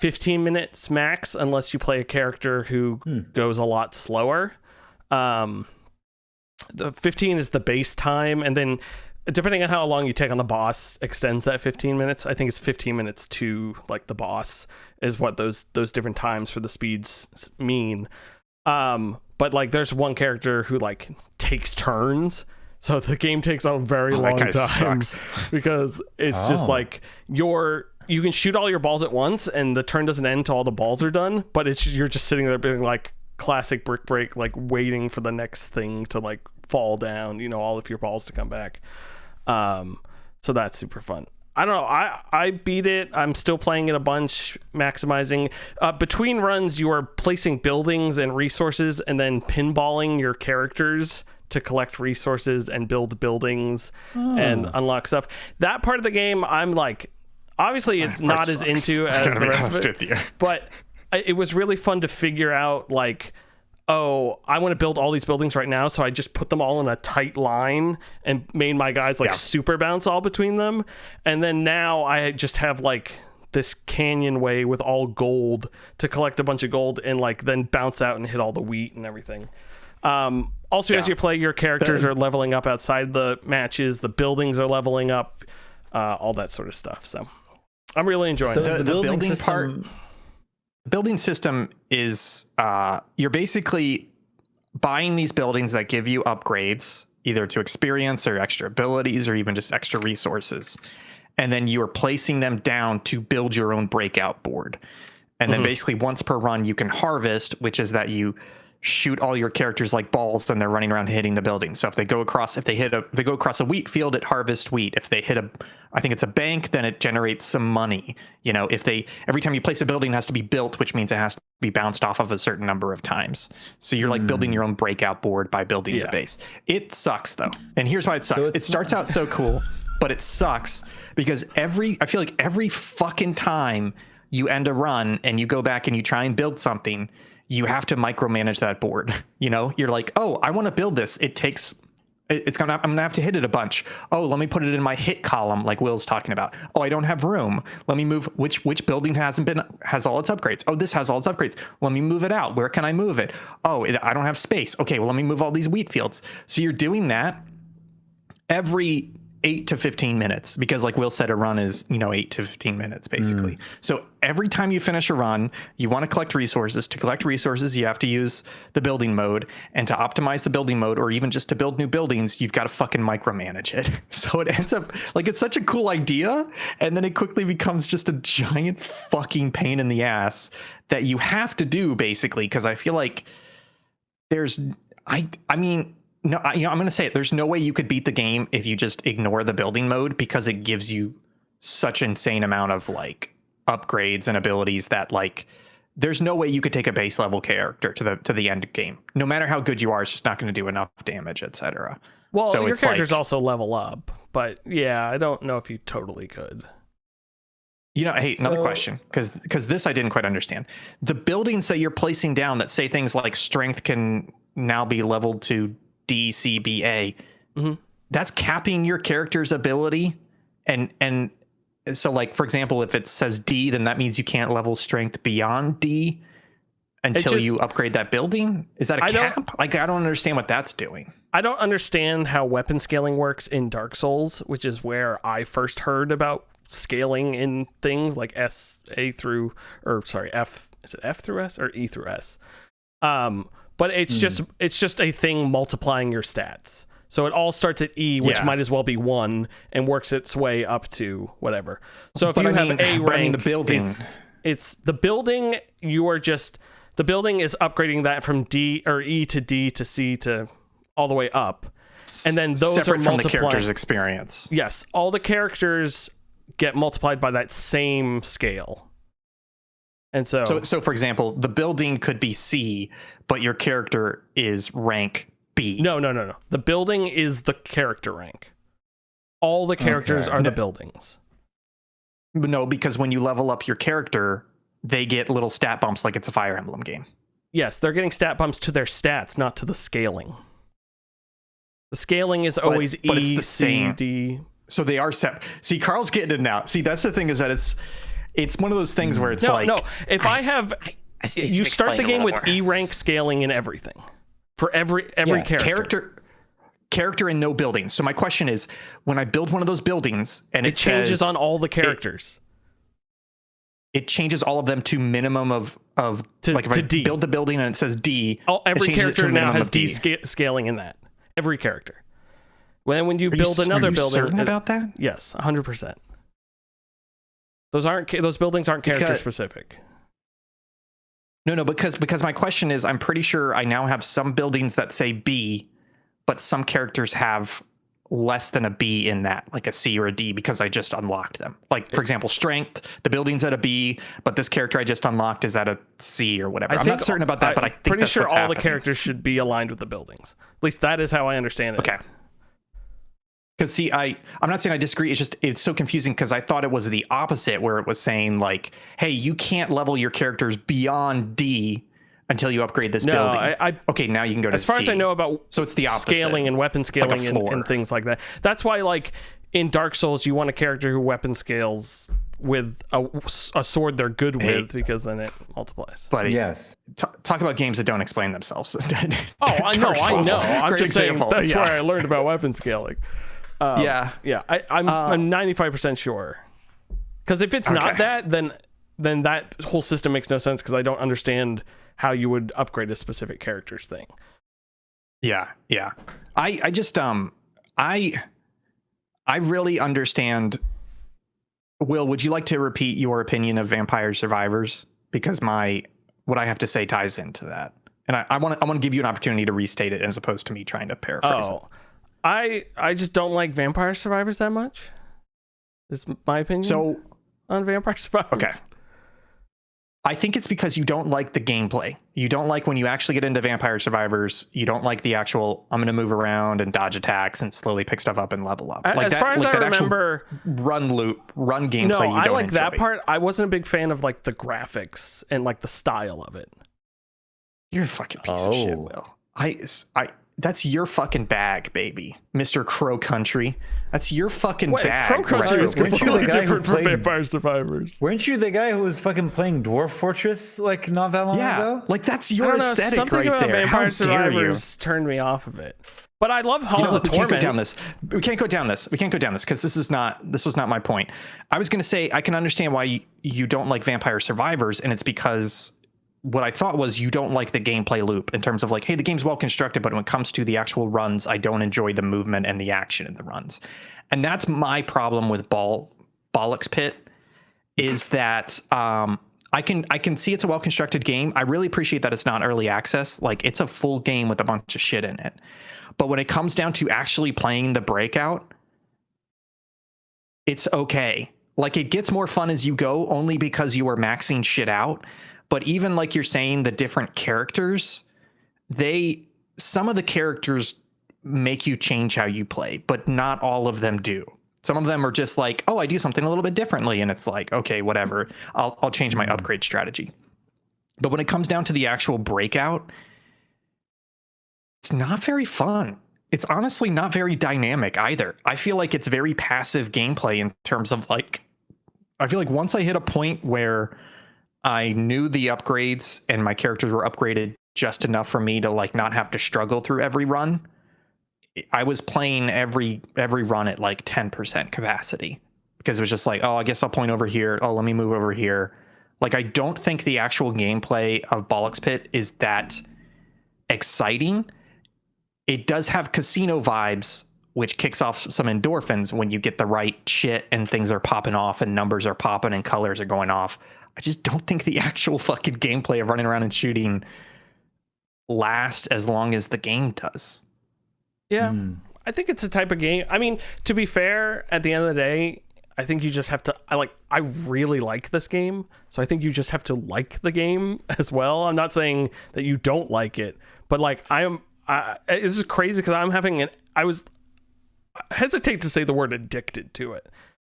15 minutes max, unless you play a character who goes a lot slower. The 15 is the base time, and then depending on how long you take on the boss extends that 15 minutes. I think it's 15 minutes to like the boss is what those different times for the speeds mean. But like there's one character who like takes turns, so the game takes a very long time because it's just like you can shoot all your balls at once and the turn doesn't end till all the balls are done, but you're just sitting there being like classic brick break, like waiting for the next thing to like fall down, all of your balls to come back. So that's super fun. I don't know. I beat it. I'm still playing it a bunch, maximizing. Between runs, you are placing buildings and resources and then pinballing your characters to collect resources and build buildings and unlock stuff. That part of the game, I'm like, obviously it's not as into as the rest of it, but it was really fun to figure out like, oh, I want to build all these buildings right now, so I just put them all in a tight line and made my guys like super bounce all between them. And then now I just have like this canyon way with all gold to collect a bunch of gold and like then bounce out and hit all the wheat and everything. Also, as you play, your characters are leveling up outside the matches. The buildings are leveling up, all that sort of stuff. So I'm really enjoying it. The building part. Building system is you're basically buying these buildings that give you upgrades, either to experience or extra abilities or even just extra resources, and then you're placing them down to build your own breakout board. And then basically once per run you can harvest, which is that you shoot all your characters like balls and they're running around hitting the building. So if they go across a wheat field, it harvests wheat. If they hit I think it's a bank, then it generates some money. Every time you place a building, it has to be built, which means it has to be bounced off of a certain number of times. So you're like building your own breakout board by building the base. It sucks though. And here's why it sucks. It starts out so cool, but it sucks because I feel like every fucking time you end a run and you go back and you try and build something, you have to micromanage that board. You're like, oh, I want to build this. I'm gonna have to hit it a bunch. Oh, let me put it in my hit column, like Will's talking about. Oh, I don't have room. Let me move. Which building has all its upgrades? Oh, this has all its upgrades. Let me move it out. Where can I move it? Oh, I don't have space. Okay, well, let me move all these wheat fields. So you're doing that every 8 to 15 minutes, because like Will said, a run is 8 to 15 minutes basically. So every time you finish a run, you want to collect resources. To collect resources, you have to use the building mode, and to optimize the building mode, or even just to build new buildings, you've got to fucking micromanage it. So it ends up like, it's such a cool idea, and then it quickly becomes just a giant fucking pain in the ass that you have to do basically, because I feel like I mean No, I'm going to say it. There's no way you could beat the game if you just ignore the building mode, because it gives you such insane amount of like upgrades and abilities that like there's no way you could take a base level character to the end game. No matter how good you are, it's just not going to do enough damage, etc. Well, so your characters like, also level up, but yeah, I don't know if you totally could. Hey, another question, because this I didn't quite understand. The buildings that you're placing down that say things like strength can now be leveled to D, C, B, A, that's capping your character's ability. And so, like, for example, if it says D, then that means you can't level strength beyond D until you upgrade that building. Is that a cap? Like, I don't understand what that's doing. I don't understand how weapon scaling works in Dark Souls, which is where I first heard about scaling in things like F. Is it F through S or E through S? But it's just a thing multiplying your stats. So it all starts at E, which might as well be 1, and works its way up to whatever. So if you have A rank, the building, it's the building. The building is upgrading that from D or E to D to C to all the way up, and then those separate are from the character's experience. Yes, all the characters get multiplied by that same scale. And so for example, the building could be C, but your character is rank B. No. The building is the character rank. All the characters are the buildings. No, because when you level up your character, they get little stat bumps like it's a Fire Emblem game. Yes, they're getting stat bumps to their stats, not to the scaling. The scaling is always but E, it's the C, same. D. So they are set. See, Karl's getting it now. See, that's the thing, is that it's one of those things where it's if you start the game with E rank scaling and everything for every character and no buildings. So my question is, when I build one of those buildings and it changes on all the characters, it changes all of them to minimum of if I D. build the building and it says D, every character now has D scaling in that. Every character. When you build another building, certain about that? Yes, 100%. Those buildings aren't character specific. No, because my question is, I'm pretty sure I now have some buildings that say B, but some characters have less than a B in that, like a C or a D, because I just unlocked them. Like, for example, strength, the building's at a B, but this character I just unlocked is at a C or whatever. I'm not certain about that, but I think pretty that's sure what's all happening. the characters should be aligned with the buildings. At least that is how I understand it. Okay. Because see, I'm not saying I disagree. It's so confusing because I thought it was the opposite, where it was saying like, hey, you can't level your characters beyond D until you upgrade this building. Okay, now you can go to C. As far as I know about so it's the opposite. Scaling and weapon scaling and things like that. That's why, like, in Dark Souls, you want a character who weapon scales with a sword they're good with, because then it multiplies. Buddy, yes. Talk about games that don't I explain know. themselves. I'm just saying that's where I learned about weapon scaling. I'm 95% sure. Because if it's not that, then that whole system makes no sense, because I don't understand how you would upgrade a specific character's thing. Yeah. I just I really understand. Will, would you like to repeat your opinion of Vampire Survivors? Because what I have to say ties into that. And I want to give you an opportunity to restate it as opposed to me trying to paraphrase it. I just don't like Vampire Survivors that much. Is my opinion on Vampire Survivors. Okay. I think it's because you don't like the gameplay. You don't like when you actually get into Vampire Survivors. You don't like the actual, I'm going to move around and dodge attacks and slowly pick stuff up and level up. As far as I remember, run gameplay. No, I like enjoy. that part. I wasn't a big fan of like the graphics and like the style of it. You're a fucking piece of shit, Will. That's your fucking bag, baby, Mr. Crow Country. That's your fucking bag. Crow Country is completely different from played Vampire Survivors. Weren't you the guy who was fucking playing Dwarf Fortress like not that long ago? Like that's your aesthetic something right about there. Vampire How Survivors turned me off of it. But I love Halls of Torment. We can't go down this because this was not my point. I was going to say I can understand why you don't like Vampire Survivors, and it's because what I thought was you don't like the gameplay loop in terms of like, hey, the game's well constructed, but when it comes to the actual runs, I don't enjoy the movement and the action in the runs. And that's my problem with Bollocks Pit, is that I can see it's a well-constructed game. I really appreciate that it's not early access. Like, it's a full game with a bunch of shit in it. But when it comes down to actually playing the Breakout, it's okay. Like, it gets more fun as you go only because you are maxing shit out. But even like you're saying, the different characters, some of the characters make you change how you play, but not all of them do. Some of them are just like, oh, I do something a little bit differently. And it's like, okay, whatever. I'll change my upgrade strategy. But when it comes down to the actual Breakout, it's not very fun. It's honestly not very dynamic either. I feel like it's very passive gameplay in terms of like, I feel like once I hit a point where I knew the upgrades and my characters were upgraded just enough for me to like not have to struggle through every run, I was playing every run at like 10% capacity because it was just like, oh, I guess I'll point over here. Oh, let me move over here. Like, I don't think the actual gameplay of Bollocks Pit is that exciting. It does have casino vibes, which kicks off some endorphins when you get the right shit and things are popping off and numbers are popping and colors are going off. I just don't think the actual fucking gameplay of running around and shooting lasts as long as the game does. Yeah, I think it's a type of game. I mean, to be fair, at the end of the day, I think you just have to. I really like this game, so I think you just have to like the game as well. I'm not saying that you don't like it, but like this is crazy because I hesitate to say the word addicted to it.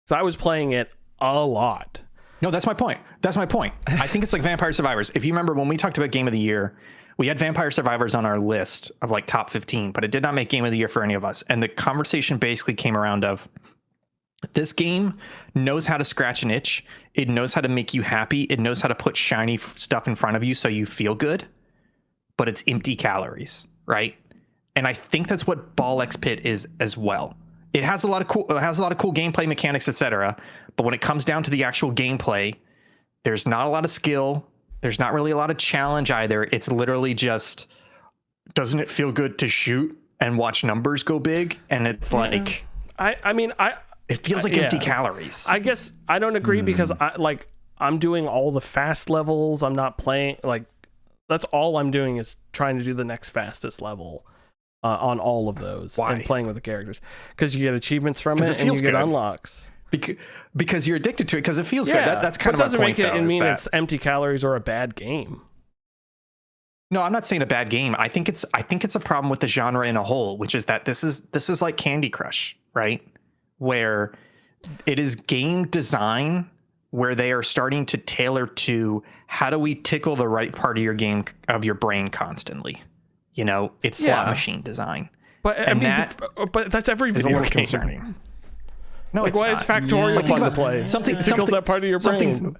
So I was playing it a lot. No, that's my point. I think it's like Vampire Survivors. If you remember when we talked about Game of the Year, we had Vampire Survivors on our list of like top 15, but it did not make Game of the Year for any of us. And the conversation basically came around of, this game knows how to scratch an itch. It knows how to make you happy. It knows how to put shiny stuff in front of you so you feel good, but it's empty calories, right? And I think that's what Bollocks Pit is as well. It has a lot of cool gameplay mechanics, etc. But when it comes down to the actual gameplay, there's not a lot of skill. There's not really a lot of challenge either. It's literally just, doesn't it feel good to shoot and watch numbers go big? And it's like, it feels like empty calories. I guess I don't agree because I'm doing all the fast levels. I'm not playing, like, that's all I'm doing is trying to do the next fastest level on all of those. Why? And playing with the characters, because you get achievements from it and you get unlocks. Because you're addicted to it because it feels good. That's kind of my point. Doesn't make it mean it's empty calories or a bad game. No, I'm not saying a bad game. I think it's a problem with the genre in a whole, which is that this is like Candy Crush, right? Where it is game design where they are starting to tailor to how do we tickle the right part of your brain constantly. You know, it's slot machine design. But but that's every video game. A little game. Concerning. No, like, it's why not. is Factorio fun to play? It tickles that part of your brain.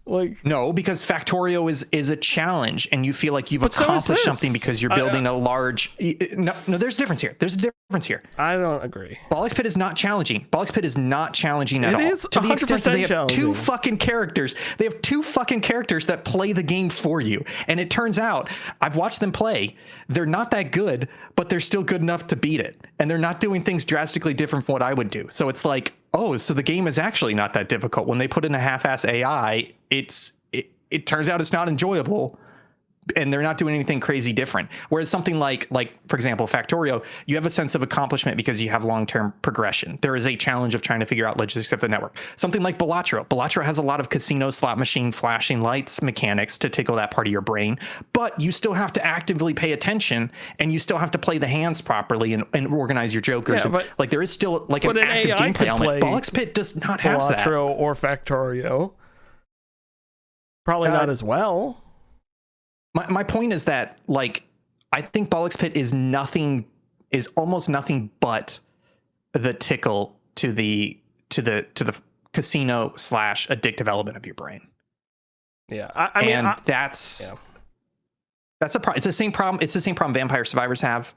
Like, no, because Factorio is a challenge, and you feel like you've accomplished something because you're building a large. No, there's a difference here. I don't agree. Bollocks Pit is not challenging. Bollocks Pit is not challenging at all. It is 100% they have challenging. two fucking characters. They have two fucking characters that play the game for you, and it turns out I've watched them play. They're not that good, but they're still good enough to beat it, and they're not doing things drastically different from what I would do. So it's like, oh, so the game is actually not that difficult. When they put in a half-ass AI, it turns out it's not enjoyable, and they're not doing anything crazy different. Whereas something like for example, Factorio, you have a sense of accomplishment because you have long-term progression. There is a challenge of trying to figure out logistics of the network. Something like Balatro has a lot of casino slot machine flashing lights mechanics to tickle that part of your brain, but you still have to actively pay attention, and you still have to play the hands properly and organize your jokers. Yeah, but, like, there is still like an active gameplay element. Bollocks Pit does not have that. Balatro or Factorio. Probably not as well. My point is that, like, I think Bollocks Pit is almost nothing but the tickle to the casino / addictive element of your brain. Yeah, that's a problem. It's the same problem. It's the same problem Vampire Survivors has.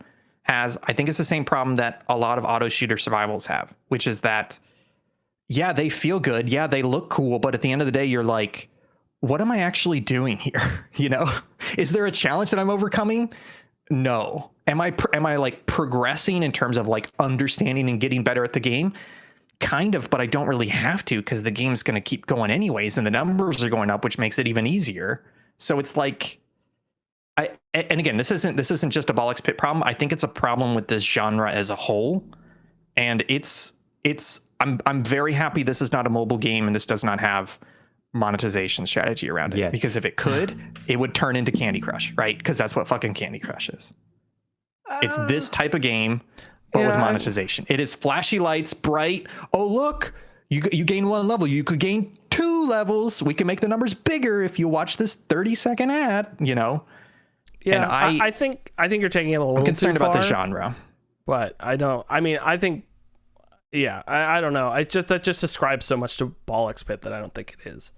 I think it's the same problem that a lot of auto shooter survivals have, which is that, yeah, they feel good, yeah, they look cool, but at the end of the day, you're like, what am I actually doing here? You know, is there a challenge that I'm overcoming? No. Am I like progressing in terms of like understanding and getting better at the game? kind of, but I don't really have to because the game's going to keep going anyways, and the numbers are going up, which makes it even easier. So it's like, and again, this isn't just a Bollocks Pit problem. I think it's a problem with this genre as a whole, and I'm very happy this is not a mobile game and this does not have monetization strategy around it. Yes. Because if it could, it would turn into Candy Crush, right? Because that's what fucking Candy Crush is. It's this type of game, but with monetization. It is flashy lights, bright. Oh, look, you gain 1 level. You could gain 2 levels. We can make the numbers bigger if you watch this 30-second ad, you know? Yeah, and I think you're taking it a little I'm concerned too about the far, genre. but I don't. I mean, I think, yeah, I don't know. That just describes so much to Bollocks Pit that I don't think it is.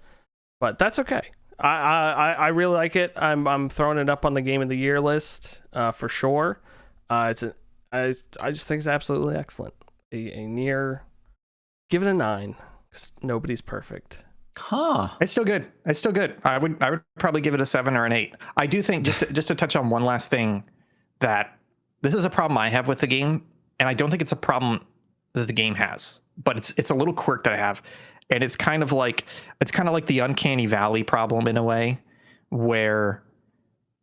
But that's okay. I really like it. I'm throwing it up on the Game of the Year list for sure. I just think it's absolutely excellent. A near, give it a 9 because nobody's perfect. Huh. It's still good. I would probably give it a 7 or an 8. I do think just to touch on one last thing, that this is a problem I have with the game, and I don't think it's a problem that the game has, but it's a little quirk that I have, and it's kind of like the Uncanny Valley problem in a way, where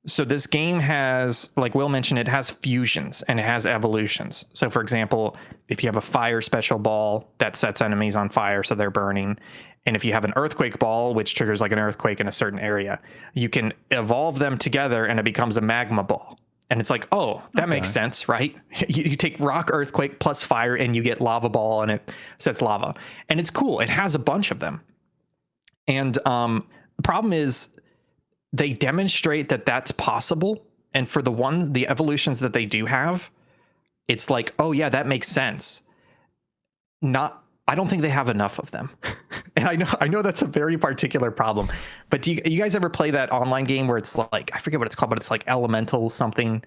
so this game has, like Will mentioned, it has fusions and it has evolutions. So for example, if you have a fire special ball that sets enemies on fire so they're burning, and if you have an earthquake ball, which triggers like an earthquake in a certain area, you can evolve them together and it becomes a magma ball. And it's like, oh, that makes sense, right? You take rock, earthquake plus fire and you get lava ball and it sets lava. And it's cool. It has a bunch of them. And the problem is they demonstrate that that's possible. And for the evolutions that they do have, it's like, oh yeah, that makes sense. I don't think they have enough of them. And I know that's a very particular problem, but do you guys ever play that online game where it's like, I forget what it's called, but it's like elemental something,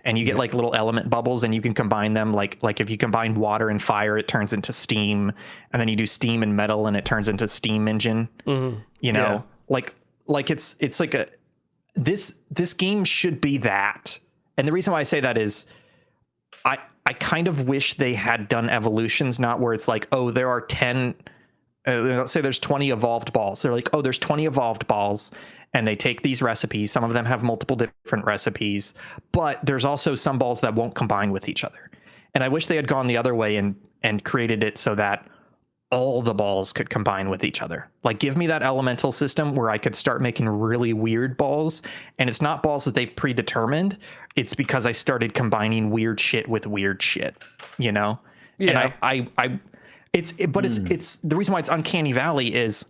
and you get like little element bubbles and you can combine them. Like if you combine water and fire, it turns into steam, and then you do steam and metal and it turns into steam engine. Mm-hmm. You know, like it's like this game should be that. And the reason why I say that is I kind of wish they had done evolutions, not where it's like, oh, there are 10, let's say there's 20 evolved balls. They're like, oh, there's 20 evolved balls, and they take these recipes. Some of them have multiple different recipes, but there's also some balls that won't combine with each other. And I wish they had gone the other way and created it so that all the balls could combine with each other. Like, give me that elemental system where I could start making really weird balls, and it's not balls that they've predetermined. It's because I started combining weird shit with weird shit, you know? Yeah. And it's the reason why it's Uncanny Valley is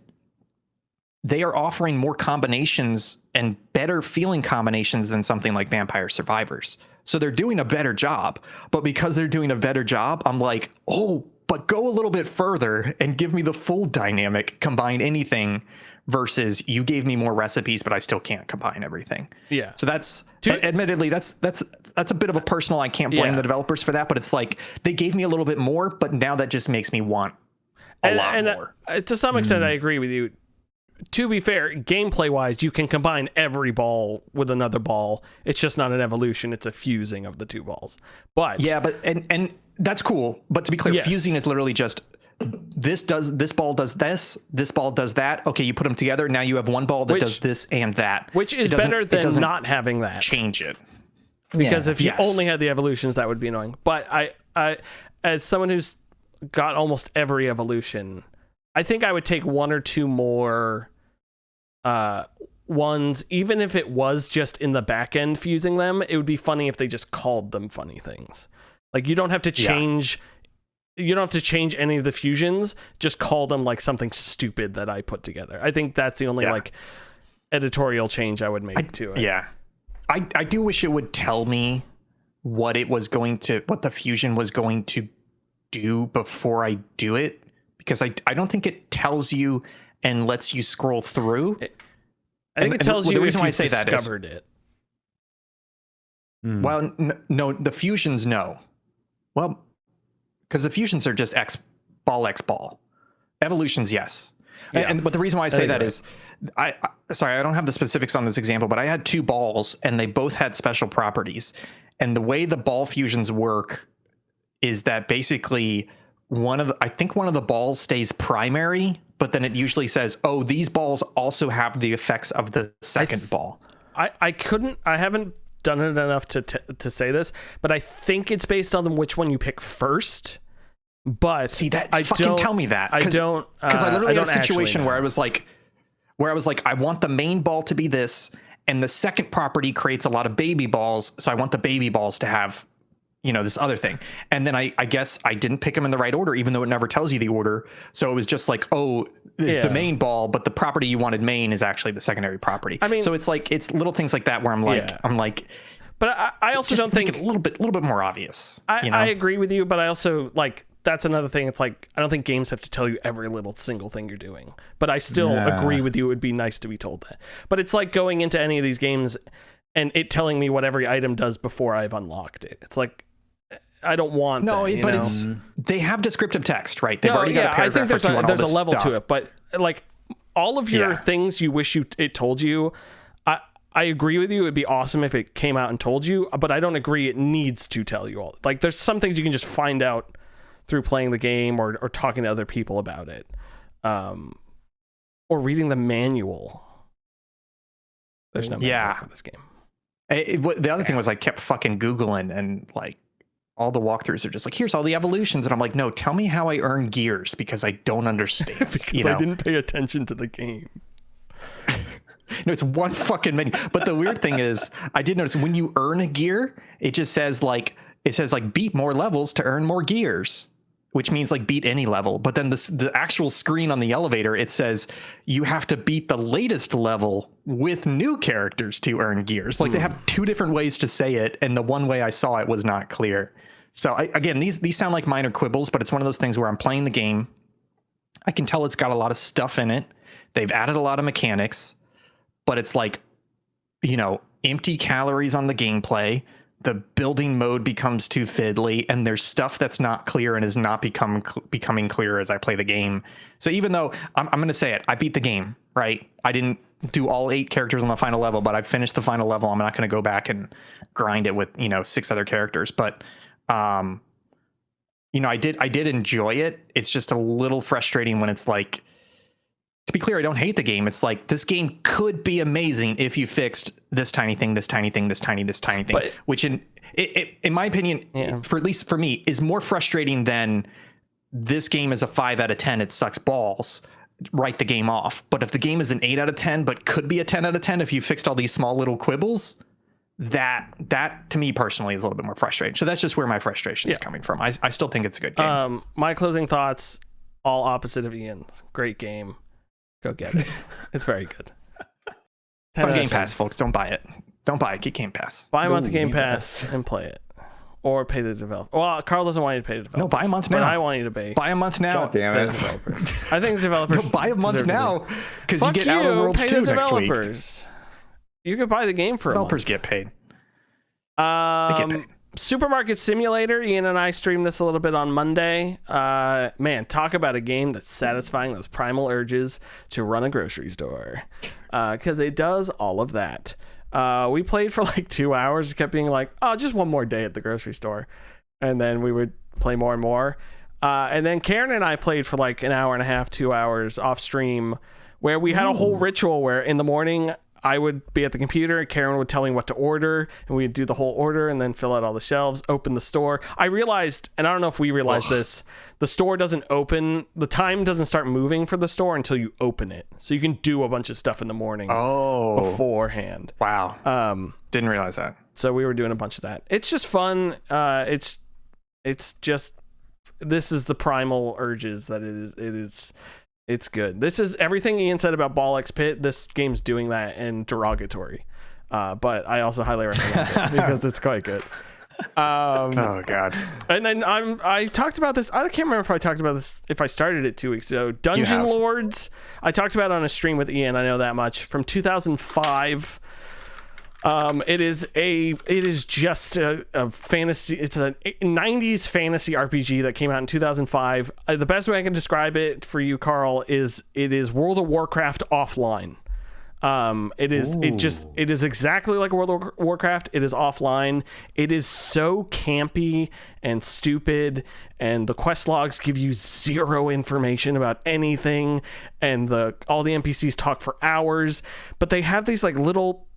they are offering more combinations and better feeling combinations than something like Vampire Survivors. So they're doing a better job, but because they're doing a better job, I'm like, oh, but go a little bit further and give me the full dynamic, combine anything, versus you gave me more recipes, but I still can't combine everything. Yeah. So that's admittedly, that's a bit of a personal, I can't blame the developers for that, but it's like they gave me a little bit more, but now that just makes me want a lot more. To some extent, I agree with you. To be fair, gameplay wise, you can combine every ball with another ball. It's just not an evolution. It's a fusing of the two balls. But yeah, but and that's cool. But to be clear, fusing is literally just this ball does this ball does that. Okay, you put them together. Now you have one ball that does this and that. Which is better than not having that. Change it. Because if you only had the evolutions, that would be annoying. But I as someone who's got almost every evolution, I think I would take one or two more ones, even if it was just in the back end fusing them. It would be funny if they just called them funny things. Like, you don't have to change you don't have to change any of the fusions, just call them like something stupid that I put together. I think that's the only like editorial change I would make to it. Yeah. I do wish it would tell me what the fusion was going to do before I do it, because I don't think it tells you and lets you scroll through. I think it tells you the reason why I say discovered it. Well, no, the fusions, no. Well, because the fusions are just X ball. Evolutions, yes. Yeah. But the reason why I say that is, sorry, I don't have the specifics on this example, but I had two balls and they both had special properties. And the way the ball fusions work is that basically I think one of the balls stays primary, but then it usually says, oh, these balls also have the effects of the second ball. I haven't done it enough to say this, but I think it's based on which one you pick first. But see that tell me that. Because I literally had a situation where I was like, I want the main ball to be this, and the second property creates a lot of baby balls, so I want the baby balls to have, this other thing. And then I guess I didn't pick them in the right order, even though it never tells you the order. So it was just like, oh, the main ball, but the property you wanted main is actually the secondary property. I mean, so it's like, it's little things like that where I'm like, but I also don't think it a little bit more obvious. I agree with you, but I also that's another thing. It's like, I don't think games have to tell you every little single thing you're doing, but I still agree with you. It would be nice to be told that, but it's like going into any of these games and it telling me what every item does before I've unlocked it. It's like, I don't want they have descriptive text, right? They've already got a paragraph. I think there's a level to it, but like all of your things you wish it told you, I agree with you. It'd be awesome if it came out and told you, but I don't agree it needs to tell you all. Like there's some things you can just find out through playing the game or talking to other people about it, or reading the manual. There's no manual for this game. The other thing was I kept fucking Googling, and like all the walkthroughs are just like, here's all the evolutions. And I'm like, no, tell me how I earn gears, because I don't understand. Because I didn't pay attention to the game. No, it's one fucking menu. But the weird thing is, I did notice when you earn a gear, it just says like, beat more levels to earn more gears, which means like beat any level. But then the actual screen on the elevator, it says you have to beat the latest level with new characters to earn gears. Like they have two different ways to say it, and the one way I saw it was not clear. So again, these sound like minor quibbles, but it's one of those things where I'm playing the game. I can tell it's got a lot of stuff in it. They've added a lot of mechanics, but it's like, empty calories on the gameplay. The building mode becomes too fiddly, and there's stuff that's not clear and is not becoming clearer as I play the game. So even though I'm going to say it, I beat the game, right? I didn't do all 8 characters on the final level, but I finished the final level. I'm not going to go back and grind it with 6 other characters, but I did enjoy it. It's just a little frustrating when it's like, to be clear, I don't hate the game. It's like, this game could be amazing if you fixed this tiny thing, this tiny thing, this tiny thing, but, which in my opinion, for at least for me, is more frustrating than this game is a 5 out of 10. It sucks balls. Write the game off. But if the game is an 8 out of 10, but could be a 10 out of 10 if you fixed all these small little quibbles, that to me personally is a little bit more frustrating. So that's just where my frustration is coming from. I still think it's a good game. My closing thoughts, all opposite of Ian's. Great game. Go get it. It's very good. On Game Pass, folks. Don't buy it. Don't buy it. Get Game Pass. Buy a month of Game Pass and play it. Or pay the developer. Well, Karl doesn't want you to pay the developer. No, buy a month now. But I want you to pay. Buy a month now. God damn it. I think the developers. No, buy a month now. Because you get Outer Worlds 2 next week. You could buy the game for developers a month. Get paid. They get paid. Supermarket Simulator. Ian and I streamed this a little bit on Monday. Man, talk about a game that's satisfying those primal urges to run a grocery store. Because it does all of that. We played for like 2 hours. It kept being like, oh, just one more day at the grocery store. And then we would play more and more. And then Karen and I played for like an hour and a half, 2 hours off stream, where we had a whole ritual where in the morning I would be at the computer, Karen would tell me what to order, and we'd do the whole order and then fill out all the shelves, open the store. I realized, and I don't know if we realized this, the store doesn't open, the time doesn't start moving for the store until you open it. So you can do a bunch of stuff in the morning beforehand. Wow. Didn't realize that. So we were doing a bunch of that. It's just fun. It's just, this is the primal urges that it is. It's good. This is everything Ian said about Ball X Pit. This game's doing that in derogatory. But I also highly recommend it because it's quite good. Oh God. And then I talked about this. I can't remember if I talked about this, if I started it 2 weeks ago. Dungeon Lords. I talked about it on a stream with Ian. I know that much. From 2005. It is just a fantasy. It's a 90s fantasy RPG that came out in 2005. The best way I can describe it for you, Karl, is it is World of Warcraft offline. It is exactly like World of Warcraft. It is offline. It is so campy and stupid, and the quest logs give you zero information about anything, and all the NPCs talk for hours, but they have these like little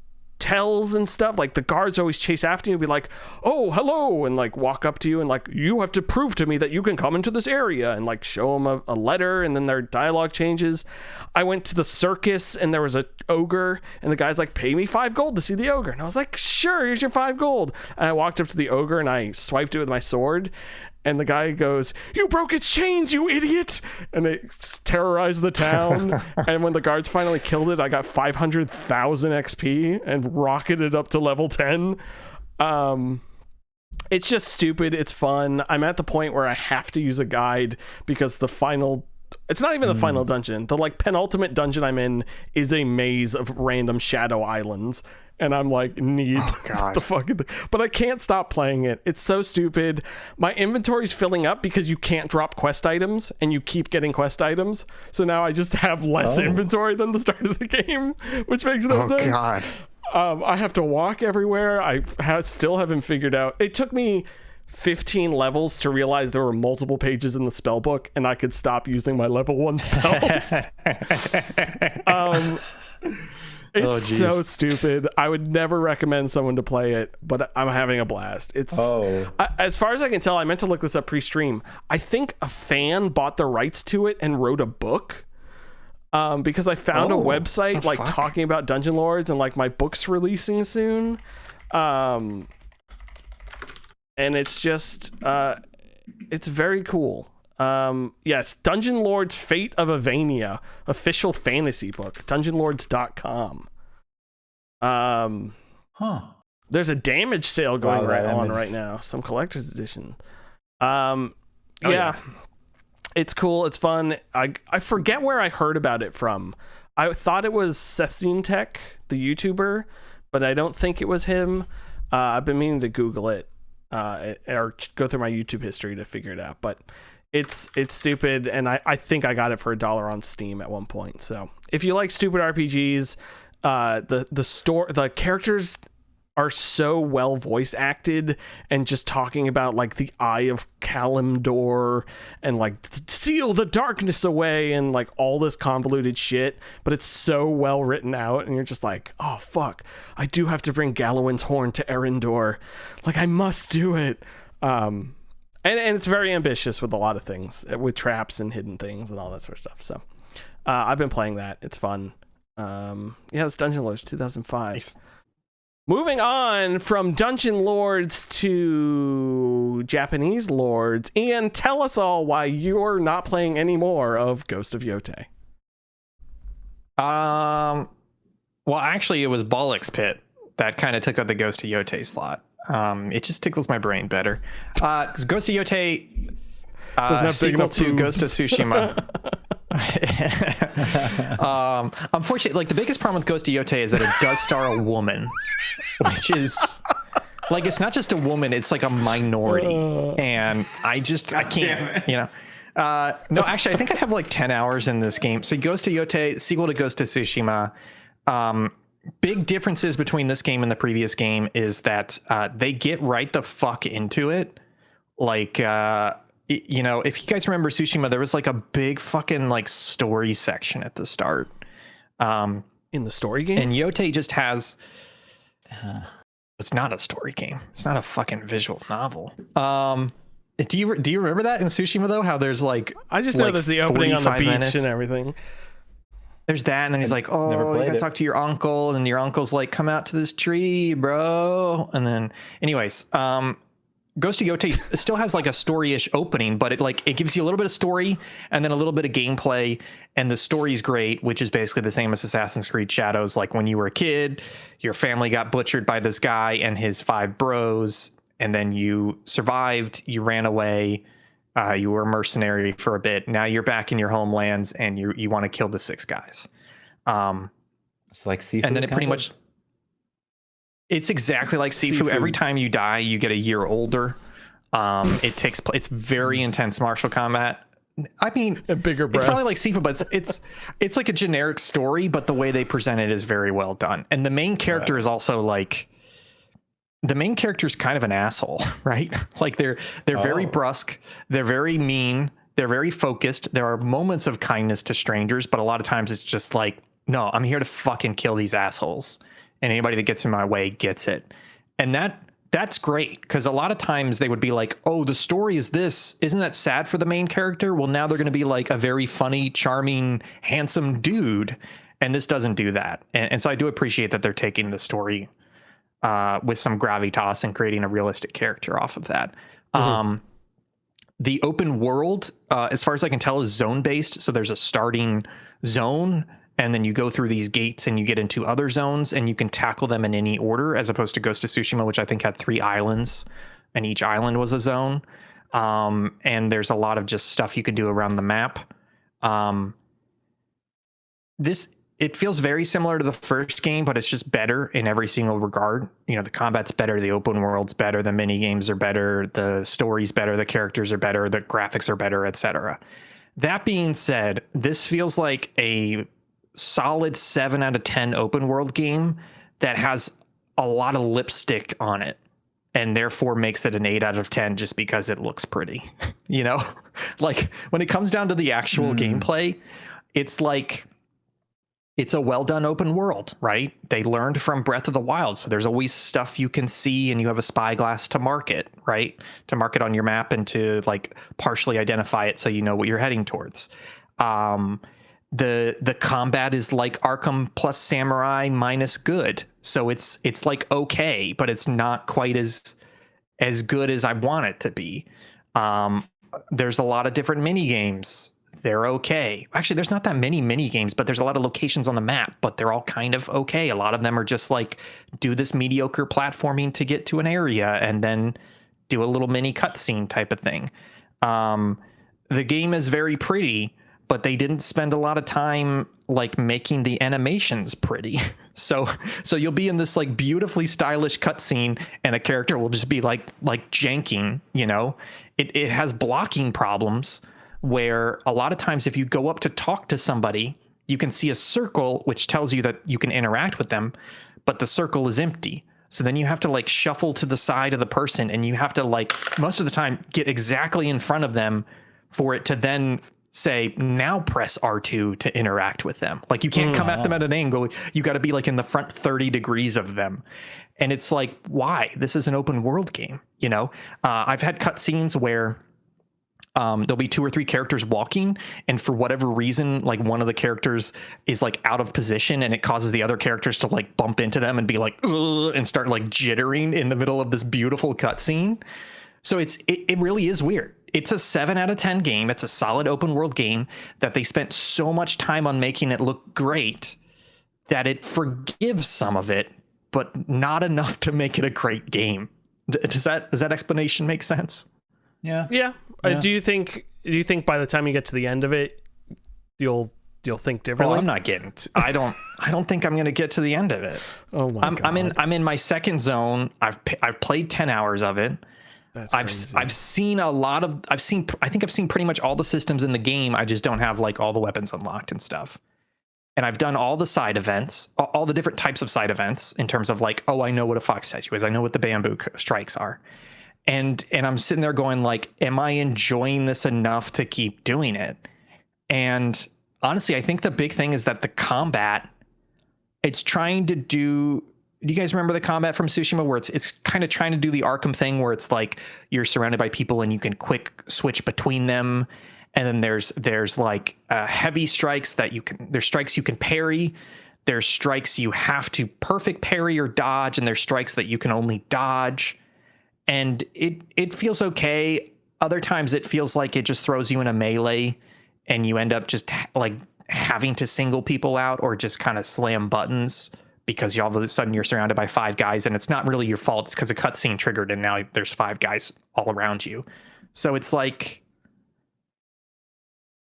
tells and stuff. Like the guards always chase after you and be like, oh, hello, and like walk up to you and like, you have to prove to me that you can come into this area, and like show them a letter, and then their dialogue changes. I went to the circus and there was a ogre, and the guy's like, pay me 5 gold to see the ogre, and I was like, sure, here's your 5 gold. And I walked up to the ogre and I swiped it with my sword, and the guy goes, you broke its chains, you idiot! And they terrorized the town. And when the guards finally killed it, I got 500,000 XP and rocketed up to level 10. It's just stupid. It's fun. I'm at the point where I have to use a guide because it's not even the final dungeon. The like penultimate dungeon I'm in is a maze of random shadow islands. And I'm like, the fucking thing. But I can't stop playing it. It's so stupid. My inventory's filling up because you can't drop quest items, and you keep getting quest items. So now I just have less inventory than the start of the game, which makes no sense. God. I have to walk everywhere. Still haven't figured out. It took me 15 levels to realize there were multiple pages in the spell book, and I could stop using my level 1 spells. It's so stupid. I would never recommend someone to play it, but I'm having a blast. As far as I can tell, I meant to look this up pre-stream. I think a fan bought the rights to it and wrote a book. Because I found a website like talking about Dungeon Lords, and like my book's releasing soon. And it's just it's very cool. Yes, Dungeon Lords Fate of Avania, official fantasy book, dungeonlords.com. There's a damage sale going on right now, some collector's edition. Yeah. It's cool, it's fun. I forget where I heard about it from. I thought it was Sethzine Tech, the YouTuber, but I don't think it was him. I've been meaning to Google it or go through my YouTube history to figure it out, but it's stupid, and I think I got it for $1 on Steam at one point. So if you like stupid RPGs, the characters are so well voice acted, and just talking about like the Eye of Kalimdor and like seal the darkness away and like all this convoluted shit, but it's so well written out, and you're just like, oh fuck, I do have to bring Gallowin's horn to Erendor, like I must do it. And it's very ambitious with a lot of things, with traps and hidden things and all that sort of stuff. So I've been playing that. It's fun. It's Dungeon Lords 2005. Nice. Moving on from Dungeon Lords to Japanese Lords. Ian, tell us all why you're not playing any more of Ghost of Yotei. Well, actually, it was Bollock's Pit that kind of took out the Ghost of Yotei slot. It just tickles my brain better. Ghost of Yotei, sequel to Ghost of Tsushima. Unfortunately, like the biggest problem with Ghost of Yotei is that it does star a woman, which is like, it's not just a woman, it's like a minority, and I can't, you know. No, actually, I think I have like 10 hours in this game. So Ghost of Yotei, sequel to Ghost of Tsushima. Big differences between this game and the previous game is that they get right the fuck into it. Like, you know, if you guys remember Tsushima, there was like a big fucking like story section at the start. In the story game? And Yotei just has... it's not a story game. It's not a fucking visual novel. Do you remember that in Tsushima though? How there's like... I just know there's the opening on the beach minutes. And everything. There's that, and then he's like, oh, you gotta talk to your uncle, and your uncle's like, come out to this tree, bro. And then, anyways, Ghost of Yotei still has like a story-ish opening, but it gives you a little bit of story and then a little bit of gameplay, and the story's great, which is basically the same as Assassin's Creed Shadows. Like when you were a kid, your family got butchered by this guy and his 5 bros, and then you survived, you ran away, you were a mercenary for a bit. Now you're back in your homelands, and you want to kill the 6 guys. It's like Sifu. And then it pretty much... It's exactly like Sifu. Every time you die, you get a year older. It's very intense martial combat. I mean, And bigger it's breasts. probably like Sifu, but it's like a generic story, but the way they present it is very well done. And the main character is also like, the main character is kind of an asshole, right? Like they're very brusque, they're very mean, they're very focused. There are moments of kindness to strangers, but a lot of times it's just like, no, I'm here to fucking kill these assholes, and anybody that gets in my way gets it. And that's great, because a lot of times they would be like, oh, the story is this, isn't that sad for the main character? Well, now they're going to be like a very funny, charming, handsome dude, and this doesn't do that. And so I do appreciate that they're taking the story with some gravitas and creating a realistic character off of that. The open world, as far as I can tell, is zone based. So there's a starting zone, and then you go through these gates and you get into other zones, and you can tackle them in any order, as opposed to Ghost of Tsushima, which I think had 3 islands, and each island was a zone. And there's a lot of just stuff you can do around the map. It feels very similar to the first game, but it's just better in every single regard. You know, the combat's better, the open world's better, the mini games are better, the story's better, the characters are better, the graphics are better, etc. That being said, this feels like a solid 7 out of 10 open world game that has a lot of lipstick on it, and therefore makes it an 8 out of 10 just because it looks pretty. You know, like when it comes down to the actual gameplay, it's like, it's a well done open world, right? They learned from Breath of the Wild. So there's always stuff you can see, and you have a spyglass to mark it, right? To mark it on your map and to like partially identify it so you know what you're heading towards. The combat is like Arkham plus Samurai minus good. So it's like okay, but it's not quite as good as I want it to be. There's a lot of different mini games. They're okay. Actually, there's not that many mini games, but there's a lot of locations on the map, but they're all kind of okay. A lot of them are just like, do this mediocre platforming to get to an area and then do a little mini cutscene type of thing. The game is very pretty, but they didn't spend a lot of time like making the animations pretty. So you'll be in this like beautifully stylish cutscene, and a character will just be like janking, you know? It has blocking problems, where a lot of times if you go up to talk to somebody, you can see a circle which tells you that you can interact with them, but the circle is empty. So then you have to like shuffle to the side of the person, and you have to like most of the time get exactly in front of them for it to then say, now press R2 to interact with them. Like you can't come at them at an angle. You got to be like in the front 30 degrees of them. And it's like, why? This is an open world game, you know? I've had cutscenes where there'll be 2 or 3 characters walking, and for whatever reason, like one of the characters is like out of position, and it causes the other characters to like bump into them and be like, ugh, and start like jittering in the middle of this beautiful cutscene. So it really is weird. It's a 7 out of 10 game. It's a solid open world game that they spent so much time on making it look great that it forgives some of it, but not enough to make it a great game. Does that explanation make sense? Yeah. Yeah. Do you think by the time you get to the end of it, you'll think differently? Well, I'm not getting. I don't think I'm going to get to the end of it. Oh my God. I'm in my second zone. I've played 10 hours of it. That's crazy. I've seen I think I've seen pretty much all the systems in the game. I just don't have like all the weapons unlocked and stuff. And I've done all the side events, all the different types of side events in terms of like, oh, I know what a fox statue is. I know what the bamboo strikes are. And I'm sitting there going like, am I enjoying this enough to keep doing it? And honestly, I think the big thing is that the combat, it's trying to do you guys remember the combat from Tsushima where it's kind of trying to do the Arkham thing where it's like you're surrounded by people and you can quick switch between them. And then there's like heavy strikes there's strikes you can parry. There's strikes you have to perfect parry or dodge, and there's strikes that you can only dodge. And it feels okay. Other times it feels like it just throws you in a melee and you end up just like having to single people out or just kind of slam buttons because all of a sudden you're surrounded by 5 guys and it's not really your fault. It's because a cutscene triggered and now there's 5 guys all around you. So it's like,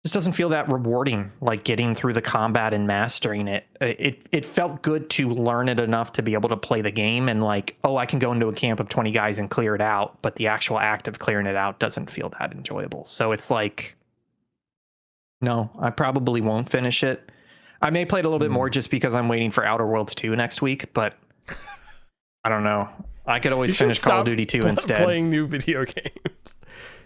just doesn't feel that rewarding, like getting through the combat and mastering it. It felt good to learn it enough to be able to play the game and like, oh, I can go into a camp of 20 guys and clear it out. But the actual act of clearing it out doesn't feel that enjoyable. So it's like, No, I probably won't finish it. I may play it a little bit more just because I'm waiting for Outer Worlds 2 next week, but I don't know. I could always finish Call of Duty 2 instead. Playing new video games.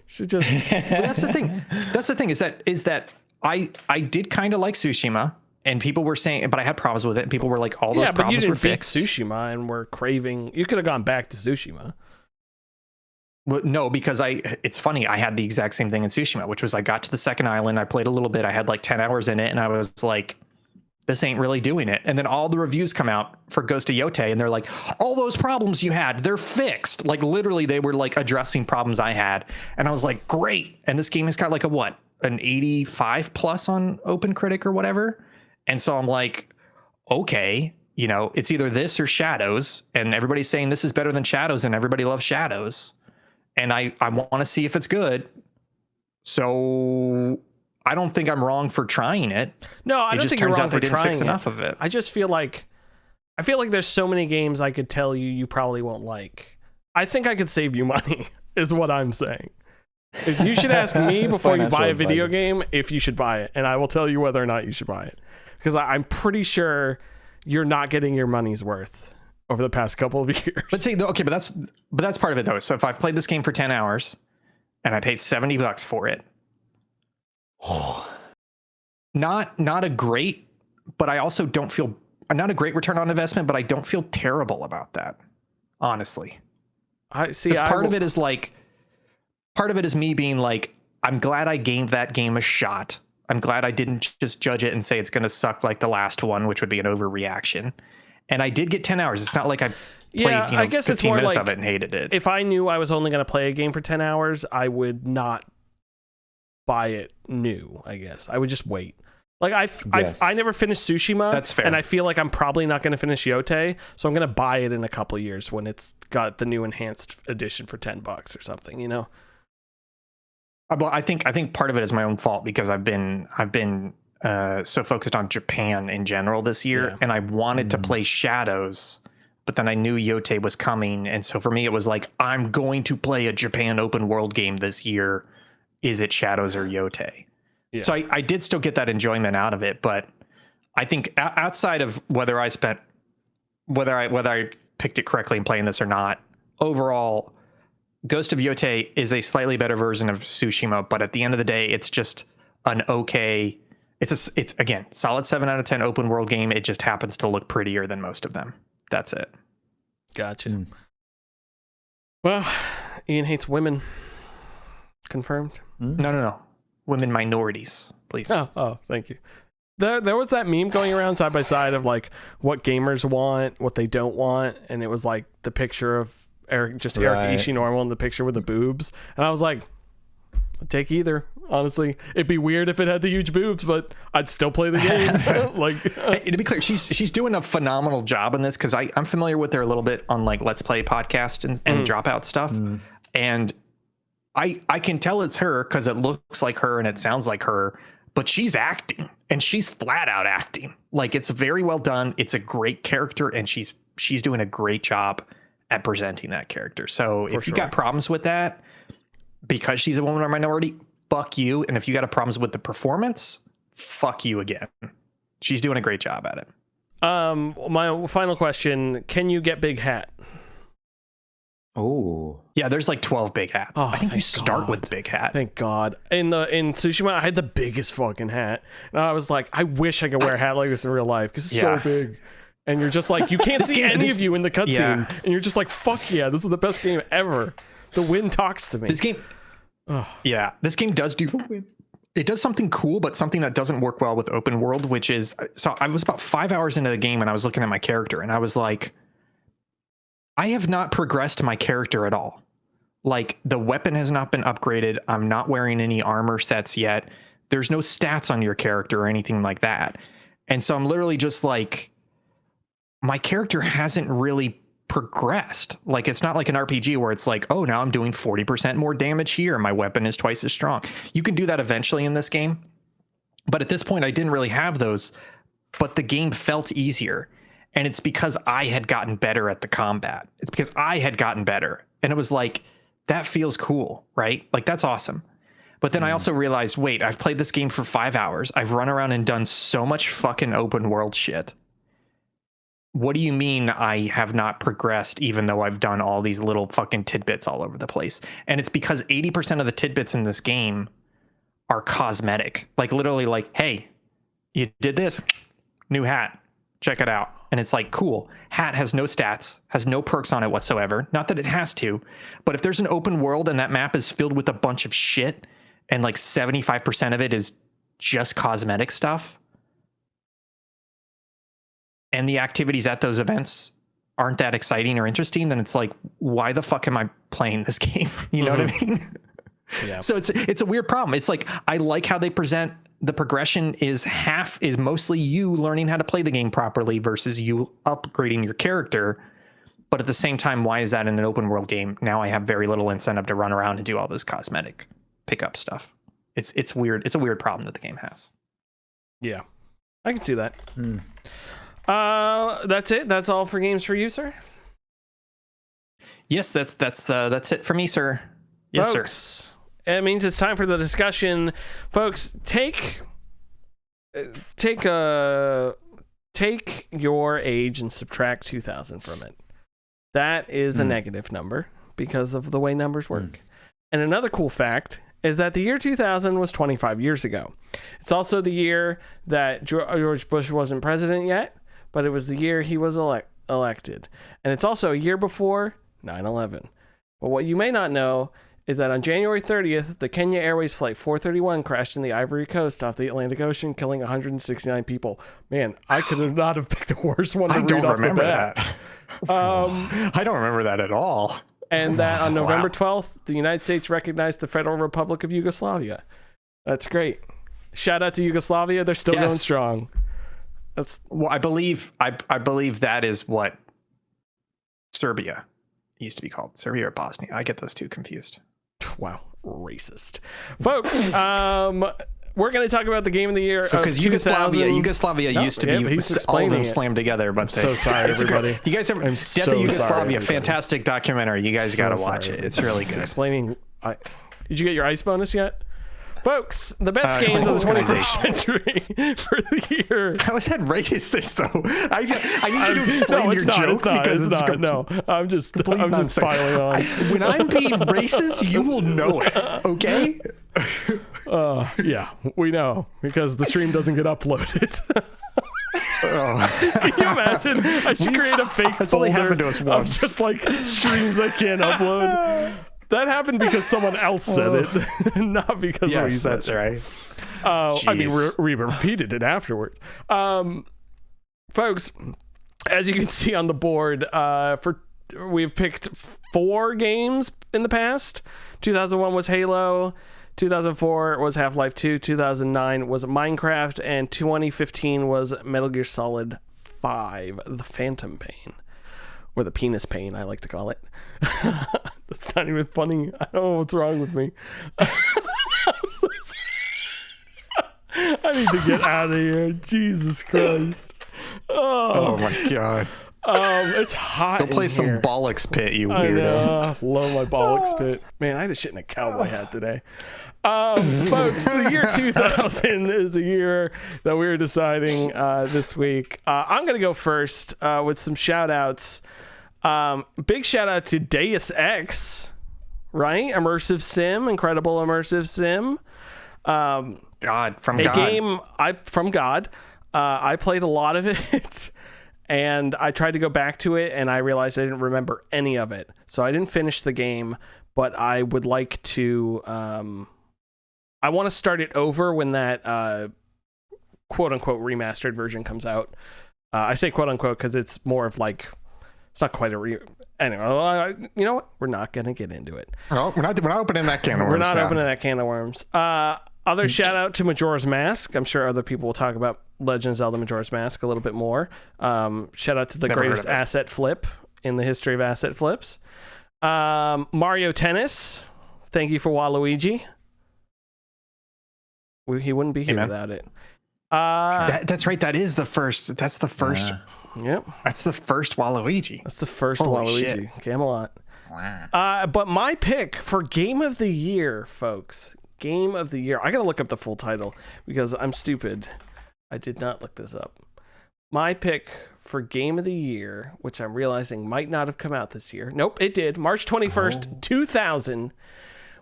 Should just. Well, that's the thing. That's the thing is that I did kind of like Tsushima, and people were saying, but I had problems with it, and people were like, all those problems were fixed. Tsushima, and were craving. You could have gone back to Tsushima. Well, no, because it's funny. I had the exact same thing in Tsushima, which was I got to the second island. I played a little bit. I had like 10 hours in it, and I was like, this ain't really doing it. And then all the reviews come out for Ghost of Yotei, and they're like, all those problems you had, they're fixed. Like literally they were like addressing problems I had. And I was like, great. And this game has got like an 85 plus on OpenCritic or whatever. And so I'm like, okay, it's either this or Shadows. And everybody's saying this is better than Shadows, and everybody loves Shadows. And I want to see if it's good. So I don't think I'm wrong for trying it. No, I don't think you're wrong for trying fix enough of it. I just feel like there's so many games I could tell you probably won't like. I think I could save you money, is what I'm saying. Is you should ask me before you buy a video game if you should buy it, and I will tell you whether or not you should buy it. Because I'm pretty sure you're not getting your money's worth over the past couple of years. But see, okay, but that's part of it though. So if I've played this game for 10 hours and I paid $70 for it, not a great, but I also don't feel not a great return on investment, but I don't feel terrible about that, honestly. I see. Part of it is me being like, I'm glad I gave that game a shot. I'm glad I didn't just judge it and say it's going to suck like the last one, which would be an overreaction. And I did get 10 hours. It's not like I played I guess 15 it's more minutes like, of it and hated it. If I knew I was only going to play a game for 10 hours, I would not buy it new, I guess. I would just wait. Like I never finished Tsushima. That's fair. And I feel like I'm probably not going to finish Yotei, so I'm going to buy it in a couple years when it's got the new enhanced edition for $10 or something, Well, I think part of it is my own fault because I've been so focused on Japan in general this year, and I wanted to play Shadows, but then I knew Yotei was coming, and so for me it was like, I'm going to play a Japan open world game this year. Is it Shadows or Yotei? Yeah. So I did still get that enjoyment out of it, but I think outside of whether I picked it correctly in playing this or not, overall, Ghost of Yotei is a slightly better version of Tsushima, but at the end of the day, it's just an okay. It's again, solid 7 out of 10 open world game. It just happens to look prettier than most of them. That's it. Gotcha. Well, Ian hates women. Confirmed? No. Women minorities, please. Oh, thank you. There was that meme going around side by side of like what gamers want, what they don't want, and it was like the picture of Eric Ishii normal in the picture with the boobs, and I was like, I'd take either. Honestly, it'd be weird if it had the huge boobs, but I'd still play the game. To be clear, she's doing a phenomenal job in this because I'm familiar with her a little bit on like Let's Play podcast and Dropout stuff, and I can tell it's her because it looks like her and it sounds like her, but she's acting and she's flat out acting. Like it's very well done. It's a great character, and she's doing a great job at presenting that character. So if you got problems with that because she's a woman or minority, fuck you. And if you got a problems with the performance, fuck you again. She's doing a great job at it. My final question, can you get Big Hat? Oh. Yeah, there's like 12 big hats. I think you start with the Big Hat. Thank God. In Tsushima, I had the biggest fucking hat. And I was like, I wish I could wear a hat like this in real life because it's so big. And you're just like, you can't see any of you in the cutscene. And you're just like, fuck yeah, this is the best game ever. The wind talks to me. This game, this game does something cool, but something that doesn't work well with open world, which is, so I was about 5 hours into the game and I was looking at my character and I was like, I have not progressed my character at all. Like the weapon has not been upgraded. I'm not wearing any armor sets yet. There's no stats on your character or anything like that. And so I'm literally just like, my character hasn't really progressed. Like it's not like an RPG where it's like, oh, now I'm doing 40% more damage here. My weapon is twice as strong. You can do that eventually in this game. But at this point, I didn't really have those, but the game felt easier. And it's because I had gotten better at the combat. It's because I had gotten better. And it was like, that feels cool, right? Like that's awesome. But then I also realized, wait, I've played this game for 5 hours. I've run around and done so much fucking open world shit. What do you mean I have not progressed even though I've done all these little fucking tidbits all over the place? And it's because 80% of the tidbits in this game are cosmetic. Like literally like, hey, you did this, new hat, check it out. And it's like, cool. Hat has no stats, has no perks on it whatsoever. Not that it has to, but if there's an open world and that map is filled with a bunch of shit and like 75% of it is just cosmetic stuff, and the activities at those events aren't that exciting or interesting, then it's like, why the fuck am I playing this game? You know what I mean? Yeah. So it's a weird problem. It's like, I like how they present the progression is mostly you learning how to play the game properly versus you upgrading your character. But at the same time, why is that in an open world game? Now I have very little incentive to run around and do all this cosmetic pickup stuff. It's weird. It's a weird problem that the game has. Yeah, I can see that. That's it. That's all for games for you, sir. Yes, that's it for me, sir. Yes, folks, sir. It means it's time for the discussion, folks. Take your age and subtract 2000 from it. That is a negative number because of the way numbers work. And another cool fact is that the year 2000 was 25 years ago. It's also the year that George Bush wasn't president yet, but it was the year he was elected. And it's also a year before 9/11. But what you may not know is that on January 30th, the Kenya Airways Flight 431 crashed in the Ivory Coast off the Atlantic Ocean, killing 169 people. Man, I could not have picked a worse one to read off the bat. I don't remember that at all. And that on November 12th, the United States recognized the Federal Republic of Yugoslavia. That's great. Shout out to Yugoslavia. They're still going strong. Well, I believe that is what Serbia used to be called. Serbia or Bosnia. I get those two confused. Wow, racist. Folks, we're going to talk about the game of the year. Because Yugoslavia used to be all of them slammed together. But so sorry, everybody. You guys ever Death of Yugoslavia, fantastic documentary. You guys got to watch it. It's really good. Explaining. Did you get your ice bonus yet? Folks, the best games of the 21st century for the year. How is that racist, though? I need you to explain your joke because it's not. No, I'm just piling on. When I'm being racist, you will know it. Okay? Yeah, we know because the stream doesn't get uploaded. Can you imagine? I should create a fake That's folder only happened to us once. of just like streams I can't upload. That happened because someone else said it, not because we said that's it. right. I mean, we repeated it afterwards. Folks, as you can see on the board, we've picked 4 games in the past. 2001 was Halo, 2004 was Half-Life 2, 2009 was Minecraft, and 2015 was Metal Gear Solid 5, The Phantom Pain. Or the penis pain, I like to call it. That's not even funny. I don't know what's wrong with me. I'm so sorry. I need to get out of here. Jesus Christ. Oh my God. It's hot. Go play some bollocks pit, you weirdo. Love my bollocks pit. Man, I had to shit in a cowboy hat today. Folks, the year 2000 is a year that we're deciding this week. I'm going to go first with some shout outs. Big shout out to Deus Ex, right? Immersive sim, incredible immersive sim. From God. From God. I played a lot of it. And I tried to go back to it, and I realized I didn't remember any of it. So I didn't finish the game, but I would like to... I want to start it over when that quote-unquote remastered version comes out. I say quote-unquote because it's more of like... It's not quite a Anyway, you know what? We're not going to get into it. No, we're not opening that can of worms. We're not opening that can of worms. Other shout out to Majora's Mask. I'm sure other people will talk about Legend of Zelda Majora's Mask a little bit more. Shout out to the greatest asset flip in the history of asset flips. Mario Tennis. Thank you for Waluigi. He wouldn't be here without it. That's right. That's the first. Yep. That's the first Waluigi. That's the first Holy Waluigi. Shit. Camelot. But my pick for Game of the Year, folks, game of the year. I gotta look up the full title because I'm stupid. I did not look this up. My pick for game of the year, which I'm realizing might not have come out this year. Nope, it did. March 21st, 2000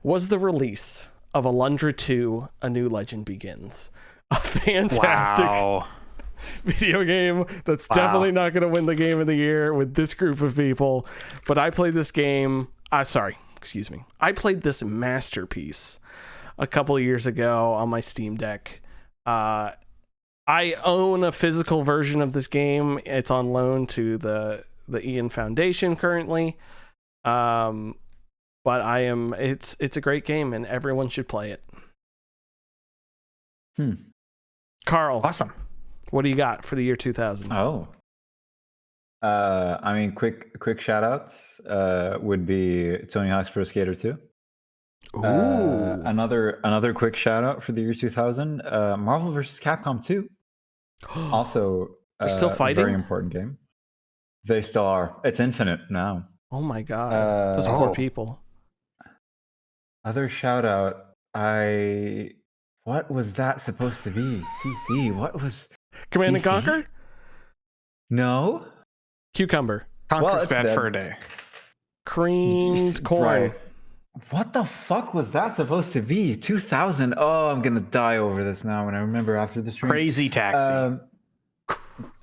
was the release of Alundra 2, A New Legend Begins. A fantastic video game that's definitely not going to win the game of the year with this group of people. But I played this game. Excuse me. I played this masterpiece a couple of years ago on my Steam Deck. I own a physical version of this game. It's on loan to the Ian Foundation currently. But it's a great game and everyone should play it. Karl. Awesome. What do you got for the year 2000? I mean, quick shout outs would be Tony Hawk's Pro Skater 2. Another quick shout out for the year 2000, Marvel vs. Capcom 2. Also, they're still fighting? Very important game. They still are. It's infinite now. Oh my god. Those poor people. Other shout out, what was that supposed to be? CC, what was Command CC? and Conquer? No. Cucumber. Conquer's bad for a day. Creamed corn. Right. What the fuck was that supposed to be? 2000. Oh, I'm gonna die over this now when I remember after the stream. Crazy Taxi.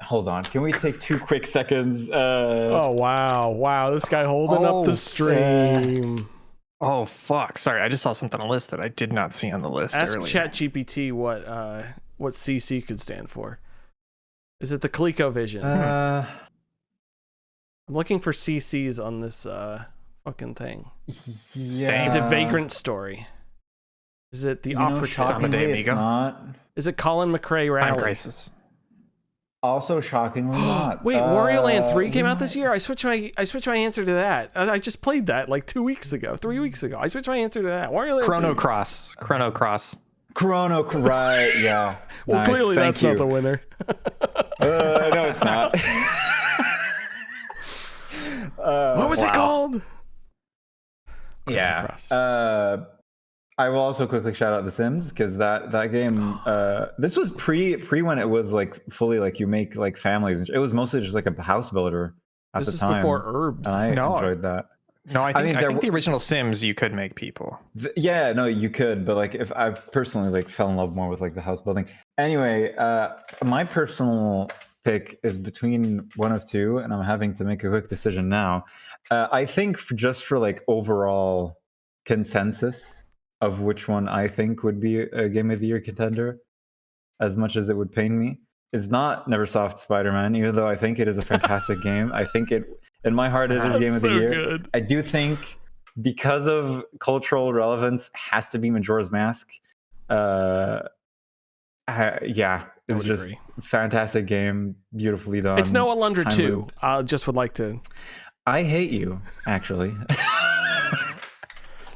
Hold on. Can we take 2 quick seconds? Oh wow. This guy holding up the stream. Oh fuck. Sorry, I just saw something on the list that I did not see on the list. Ask earlier. ChatGPT what CC could stand for. Is it the ColecoVision? I'm looking for CCs on this fucking thing. Yeah. Is it Vagrant Story? Is it the Opera shockingly, it's not. Is it Colin McRae Rally? Time Crisis. Also shockingly not. Wait, Wario Land 3 came out this year? I switched my answer to that. I just played that like 3 weeks ago. I switched my answer to that. Wario Land Chrono 3. Cross. Right, yeah. Well, Nice. clearly Thank that's you. not the winner. No, it's not. What was it called? Yeah. I will also quickly shout out The Sims because that game. This was pre when it was like fully like you make like families. It was mostly just like a house builder at the time. This is before Herbs. And I enjoyed that. No, I think the original Sims you could make people. Yeah, no, you could, but like if I personally like fell in love more with like the house building. Anyway, my personal pick is between one of two, and I'm having to make a quick decision now. I think just for like overall consensus of which one I think would be a Game of the Year contender, as much as it would pain me, is not Neversoft Spider-Man, even though I think it is a fantastic game. I think it, in my heart, it is Game of the Year. Good. I do think because of cultural relevance, has to be Majora's Mask. Yeah, it's just fantastic game, beautifully done. It's no Alundra 2. I just would like to. I hate you, actually.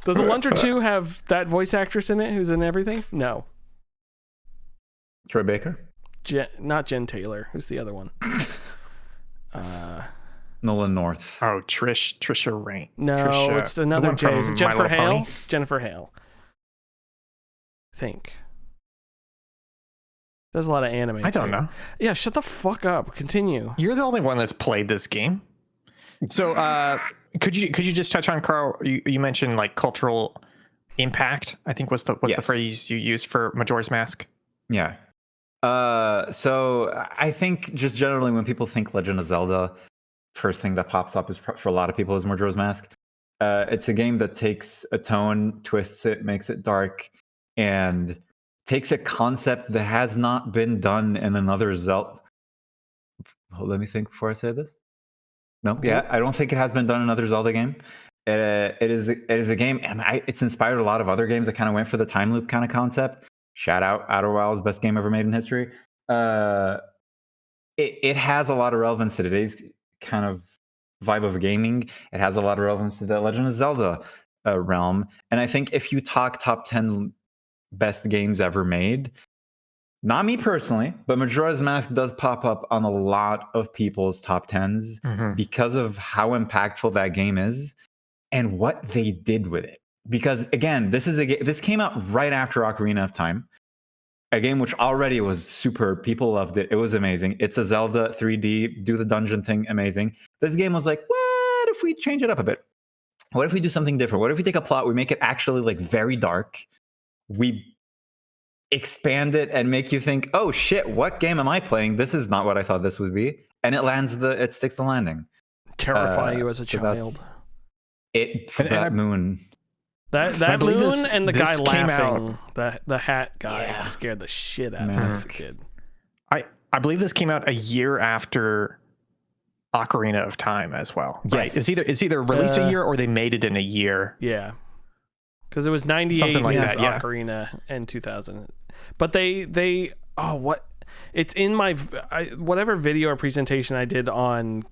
Does Alundra 2 have that voice actress in it who's in everything? No. Troy Baker? Not Jen Taylor. Who's the other one? Nolan North. Oh, Trisha Rain. No, Trisha, it's another J. Is it Jennifer Hale? Pony? Jennifer Hale. I think. Does a lot of anime. I don't know. Yeah, shut the fuck up. Continue. You're the only one that's played this game. So, could you just touch on, Karl? You mentioned like cultural impact. I think was the phrase you used for Majora's Mask. Yeah. So I think just generally when people think Legend of Zelda, first thing that pops up is for a lot of people is Majora's Mask. It's a game that takes a tone, twists it, makes it dark, and takes a concept that has not been done in another Zelda. Let me think before I say this. No, yeah, I don't think it has been done in another Zelda game. It is a game, and it's inspired a lot of other games that kind of went for the time loop kind of concept. Shout out Outer Wilds, best game ever made in history. It has a lot of relevance to today's kind of vibe of gaming. It has a lot of relevance to the Legend of Zelda realm. And I think if you talk top 10 best games ever made, not me personally, but Majora's Mask does pop up on a lot of people's top 10s because of how impactful that game is and what they did with it. because again, this came out right after Ocarina of Time, a game which already was superb. People loved it. It was amazing. It's a Zelda 3D, do the dungeon thing, amazing. This game was like, what if we change it up a bit? What if we do something different? What if we take a plot, we make it actually like very dark, we expand it and make you think, oh shit, what game am I playing? This is not what I thought this would be. And it sticks the landing. Terrify you as a child. That moon. That moon and the guy laughing, out, the hat guy scared the shit out of me as a kid. I believe this came out a year after Ocarina of Time as well. Yes. Right? It's either released a year or they made it in a year. Yeah. Because it was 98 Something like was that, yeah. Ocarina and 2000. But it's in my whatever video or presentation I did on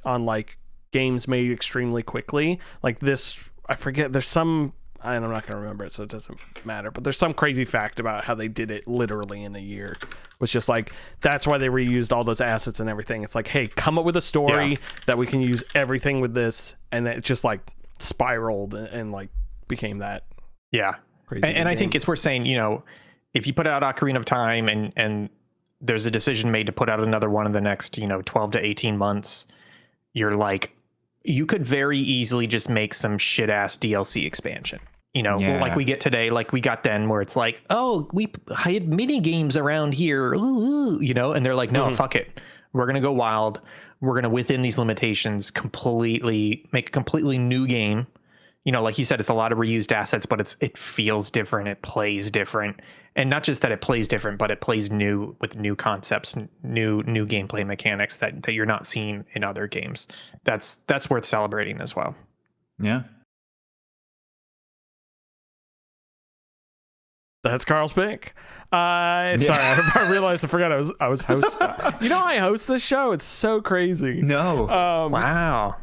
like games made extremely quickly, like this, I forget, there's some, and I'm not going to remember it, so it doesn't matter, but there's some crazy fact about how they did it literally in a year. It was just like, that's why they reused all those assets and everything. It's like, hey, come up with a story that we can use everything with this, and then it just like spiraled and like became that. Yeah. Crazy and I think it's worth saying, if you put out Ocarina of Time and there's a decision made to put out another one in the next, 12 to 18 months, you're like, you could very easily just make some shit ass DLC expansion, like we get today, like we got then, where it's like, oh, we had mini games around here, and they're like, no, fuck it. We're going to go wild. We're going to, within these limitations, completely make a completely new game. Like you said, it's a lot of reused assets, but it feels different. It plays different. And not just that it plays different, but it plays new with new concepts, new gameplay mechanics that you're not seeing in other games. That's worth celebrating as well. Yeah. That's Karl's pick. Sorry, I realized I forgot I was host. I host this show. It's so crazy. No. Wow.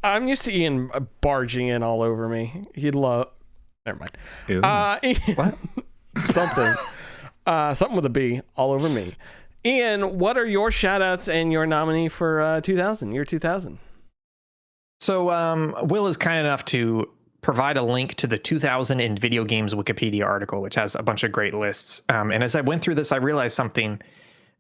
I'm used to Ian barging in all over me. He'd love. Never mind. Ian, What? Something with a B all over me. Ian, what are your shout outs and your nominee for 2000, year 2000? So Will is kind enough to provide a link to the 2000 in video games Wikipedia article, which has a bunch of great lists. And as I went through this, I realized something.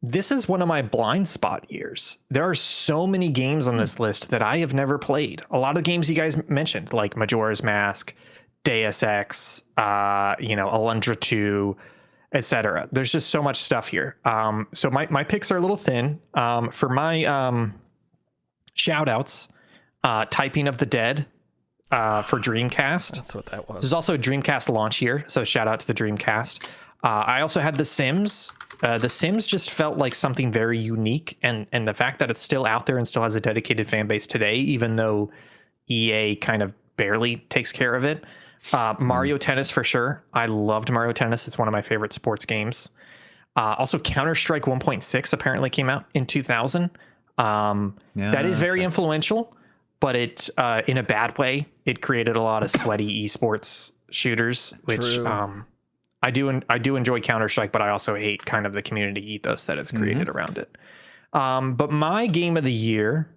This is one of my blind spot years. There are so many games on this list that I have never played. A lot of games you guys mentioned, like Majora's Mask, Deus Ex, Alundra 2, etc. There's just so much stuff here. So my picks are a little thin. For my shout outs, Typing of the Dead for Dreamcast. That's what that was. This is also a Dreamcast launch year, so shout out to the Dreamcast. I also had The Sims. The Sims just felt like something very unique, and the fact that it's still out there and still has a dedicated fan base today, even though EA kind of barely takes care of it. Mario Tennis for sure. I loved Mario Tennis. It's one of my favorite sports games. Also, Counter-Strike 1.6 apparently came out in 2000. That is very influential, but it in a bad way. It created a lot of sweaty esports shooters, which I do enjoy Counter-Strike, but I also hate kind of the community ethos that it's created around it. But my game of the year,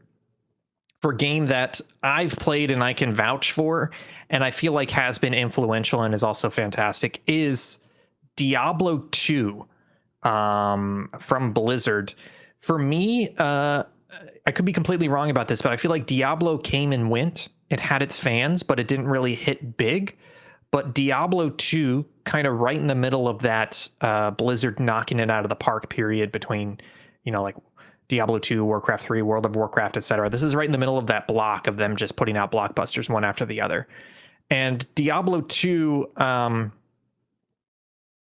for a game that I've played and I can vouch for, and I feel like has been influential and is also fantastic, is Diablo 2 from Blizzard. For me, I could be completely wrong about this, but I feel like Diablo came and went. It had its fans, but it didn't really hit big. But Diablo 2, kind of right in the middle of that Blizzard knocking it out of the park period between, like Diablo 2, Warcraft 3, World of Warcraft, etc. This is right in the middle of that block of them just putting out blockbusters one after the other. And Diablo 2, I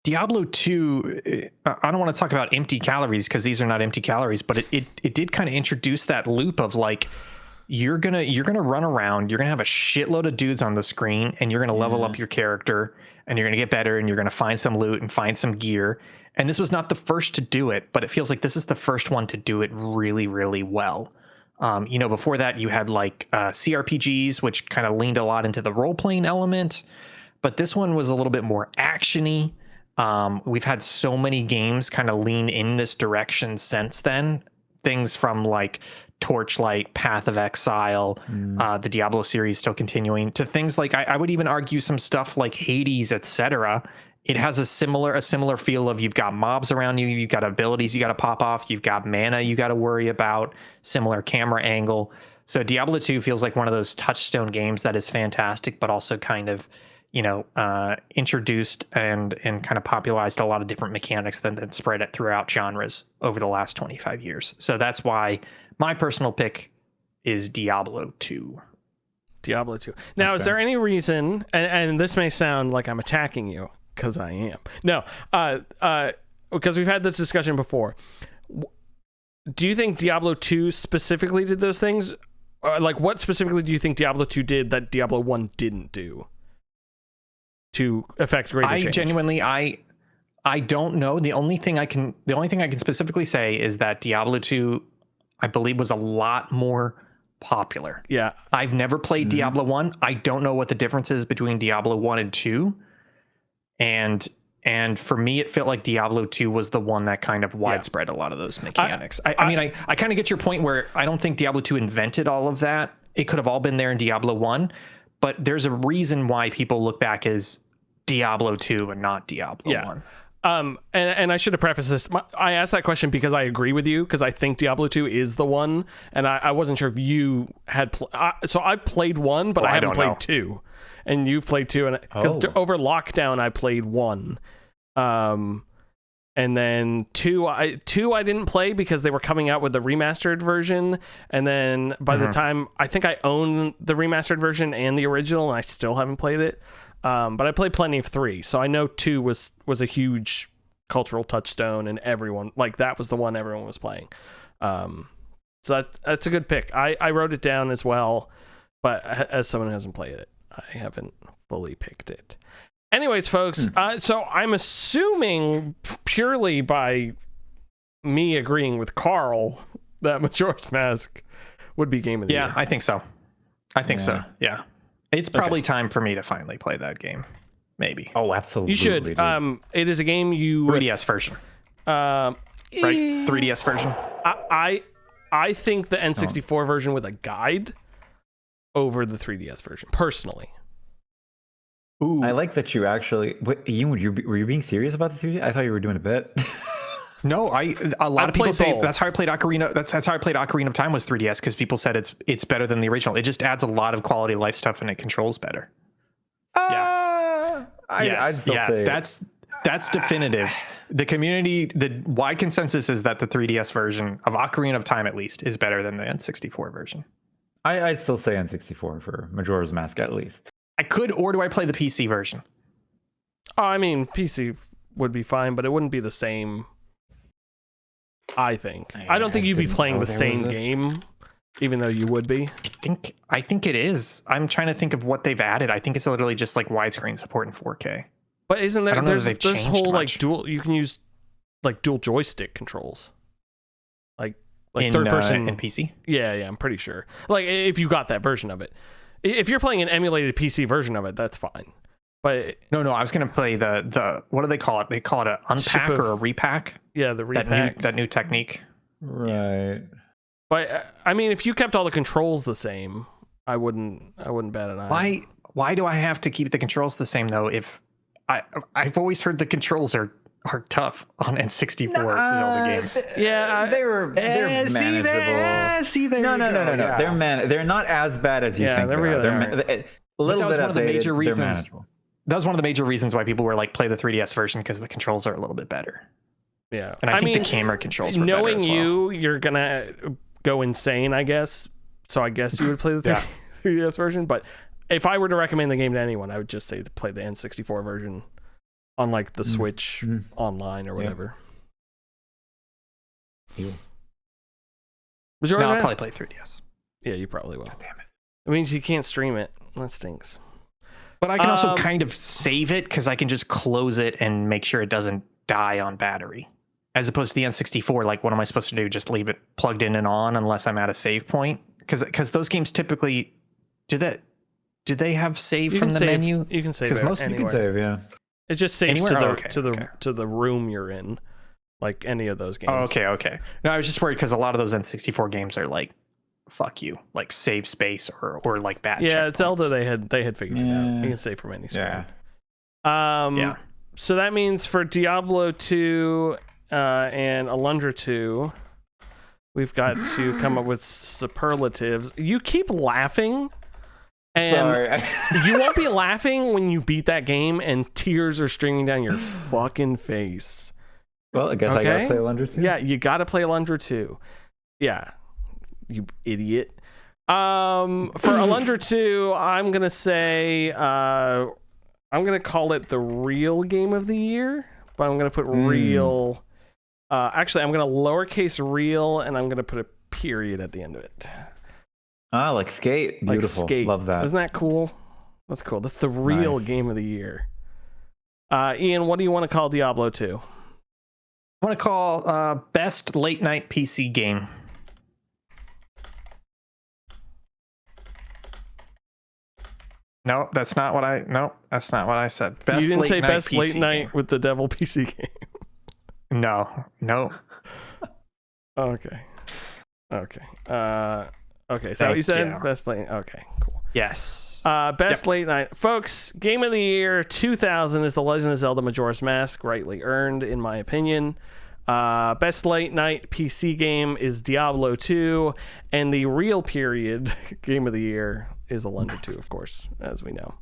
don't want to talk about empty calories because these are not empty calories, but it did kind of introduce that loop of like, you're gonna run around, you're gonna have a shitload of dudes on the screen, and you're gonna level up your character, and you're gonna get better, and you're gonna find some loot and find some gear. And this was not the first to do it, but it feels like this is the first one to do it really, really well. Before that you had like CRPGs, which kind of leaned a lot into the role-playing element, but this one was a little bit more actiony. We've had so many games kind of lean in this direction since then. Things from like Torchlight, Path of Exile, the Diablo series still continuing, to things like I would even argue some stuff like Hades, etc. It has a similar feel of, you've got mobs around you, you've got abilities you got to pop off, you've got mana you got to worry about, similar camera angle. So Diablo 2 feels like one of those touchstone games that is fantastic, but also kind of, introduced and kind of popularized a lot of different mechanics that spread it throughout genres over the last 25 years. So that's why my personal pick is Diablo 2. Diablo 2. Now, is there any reason, and this may sound like I'm attacking you, because I am. No, because we've had this discussion before. Do you think Diablo 2 specifically did those things? Like, what specifically do you think Diablo 2 did that Diablo 1 didn't do to affect greater change? Genuinely, I don't know. The only thing I can specifically say is that Diablo 2, I believe, was a lot more popular. Yeah. I've never played Diablo 1. I don't know what the difference is between Diablo 1 and 2. And for me, it felt like Diablo 2 was the one that kind of widespread a lot of those mechanics. I mean, I kind of get your point where I don't think Diablo 2 invented all of that. It could have all been there in Diablo 1, but there's a reason why people look back as Diablo 2 and not Diablo 1. And I should have prefaced this. I asked that question because I agree with you, because I think Diablo 2 is the one, and I wasn't sure if you had. So I played 1, but I haven't played 2, and you've played 2, and because over lockdown I played 1, and then 2 I didn't play because they were coming out with the remastered version, and then by the time I think I own the remastered version and the original, and I still haven't played it. But I played plenty of 3, so I know 2 was a huge cultural touchstone, and everyone, like, that was the one everyone was playing. So that's a good pick. I wrote it down as well, but as someone who hasn't played it, I haven't fully picked it. Anyways, folks, so I'm assuming purely by me agreeing with Karl that Majora's Mask would be game of the year. Yeah, I think so. So. Yeah. It's probably time for me to finally play that game. Maybe. Oh, absolutely. You should. It is a game you 3DS version. Right? 3DS version. I think the N64 version with a guide over the 3DS version, personally. Ooh. I like that you actually. Ian, were you being serious about the 3DS? I thought you were doing a bit. No, a lot of people say that's how I played Ocarina. That's how I played Ocarina of Time was 3DS, because people said it's better than the original. It just adds a lot of quality of life stuff, and it controls better. I'd still say that's definitive. The community, the wide consensus is that the 3DS version of Ocarina of Time, at least, is better than the N64 version. I'd still say N64 for Majora's Mask, at least. I could, or do I play the PC version? Oh, I mean, PC would be fine, but it wouldn't be the same. I think. I don't think you'd be playing the same game, even though you would be. I think it is. I'm trying to think of what they've added. I think it's literally just like widescreen support in 4K. But isn't there? There's whole like dual. You can use like dual joystick controls, like in third person in PC. Yeah, I'm pretty sure. Like if you got that version of it, if you're playing an emulated PC version of it, that's fine. But no, I was gonna play the what do they call it? They call it an unpack or a repack. Yeah, the repack. That new technique. Right. But I mean, if you kept all the controls the same, I wouldn't bat an eye. Why do I have to keep the controls the same though? If I've always heard the controls are tough on N64 Zelda games. They're manageable. No. They're not as bad as you think. They're a little bit outdated. One of the major reasons. That was one of the major reasons why people were like, play the 3DS version, because the controls are a little bit better. Yeah, and I think the camera controls were knowing better as well. you're gonna go insane, I guess. So I guess you would play the 3DS version. But if I were to recommend the game to anyone, I would just say to play the N64 version on like the Switch online or whatever. Yeah. I'll probably play 3DS. Yeah, you probably will. God damn it. It means you can't stream it. That stinks. But I can also kind of save it, because I can just close it and make sure it doesn't die on battery. As opposed to the N64, like, what am I supposed to do? Just leave it plugged in and on unless I'm at a save point? Because those games typically do they have save from the menu? You can save because most you can save, yeah. It just saves to the room you're in, like any of those games. Oh, okay. No, I was just worried because a lot of those N64 games are like fuck you, like save space or like bad. Yeah, checkpoints. Zelda they had figured it out. You can save from any screen. Yeah. So that means for Diablo 2 and Alundra 2, we've got to come up with superlatives. You keep laughing. And Sorry. you won't be laughing when you beat that game and tears are streaming down your fucking face. Well, I guess I gotta play Alundra 2. Yeah, you gotta play Alundra 2. Yeah, you idiot. For Alundra 2, I'm gonna say I'm gonna call it the real game of the year, but I'm gonna put real. Actually, I'm gonna lowercase real, and I'm gonna put a period at the end of it. Ah, like Skate. Beautiful. Like Skate. Love that. Isn't that cool? That's cool. That's the real game of the year. Ian, what do you want to call Diablo 2? I want to call best late night PC game. No, that's not what I. No, that's not what I said. Best You didn't late say night best PC late night game. with the devil PC game. No. Okay. Okay. Okay. So what you Thank said? you. Best late. Okay. Cool. Yes. Best late night, folks. Game of the year 2000 is The Legend of Zelda: Majora's Mask, rightly earned, in my opinion. Best late night PC game is Diablo 2, and the real period game of the year is Alundra 2, of course, as we know.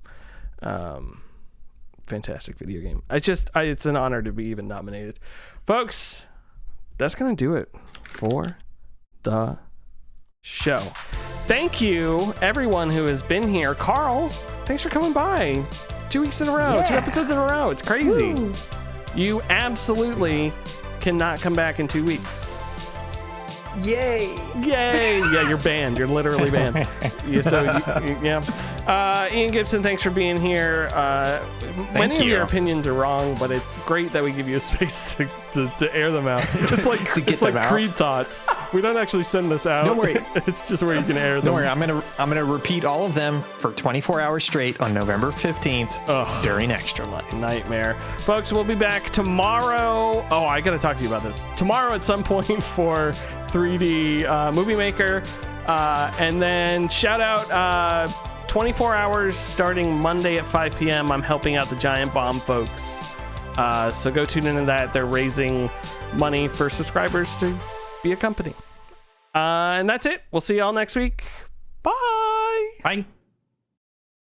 Fantastic video game. It's an honor to be even nominated, folks. That's gonna do it for the show. Thank you, everyone who has been here. Karl, thanks for coming by. 2 weeks in a row, 2 episodes in a row. It's crazy. Woo. You absolutely cannot come back in 2 weeks. Yay! Yeah, you're banned. You're literally banned. Ian Gibson, thanks for being here. Many of your opinions are wrong, but it's great that we give you a space to air them out. It's like Creed thoughts. We don't actually send this out. Don't worry. It's just where you can air them. Don't worry. I'm gonna repeat all of them for 24 hours straight on November 15th during Extra Life. Nightmare, folks. We'll be back tomorrow. Oh, I gotta talk to you about this tomorrow at some point for 3D Movie Maker, and then shout out 24 hours starting Monday at 5 p.m. I'm helping out the Giant Bomb folks, so go tune into that. They're raising money for subscribers to be a company, and that's it. We'll see y'all next week. Bye. Bye.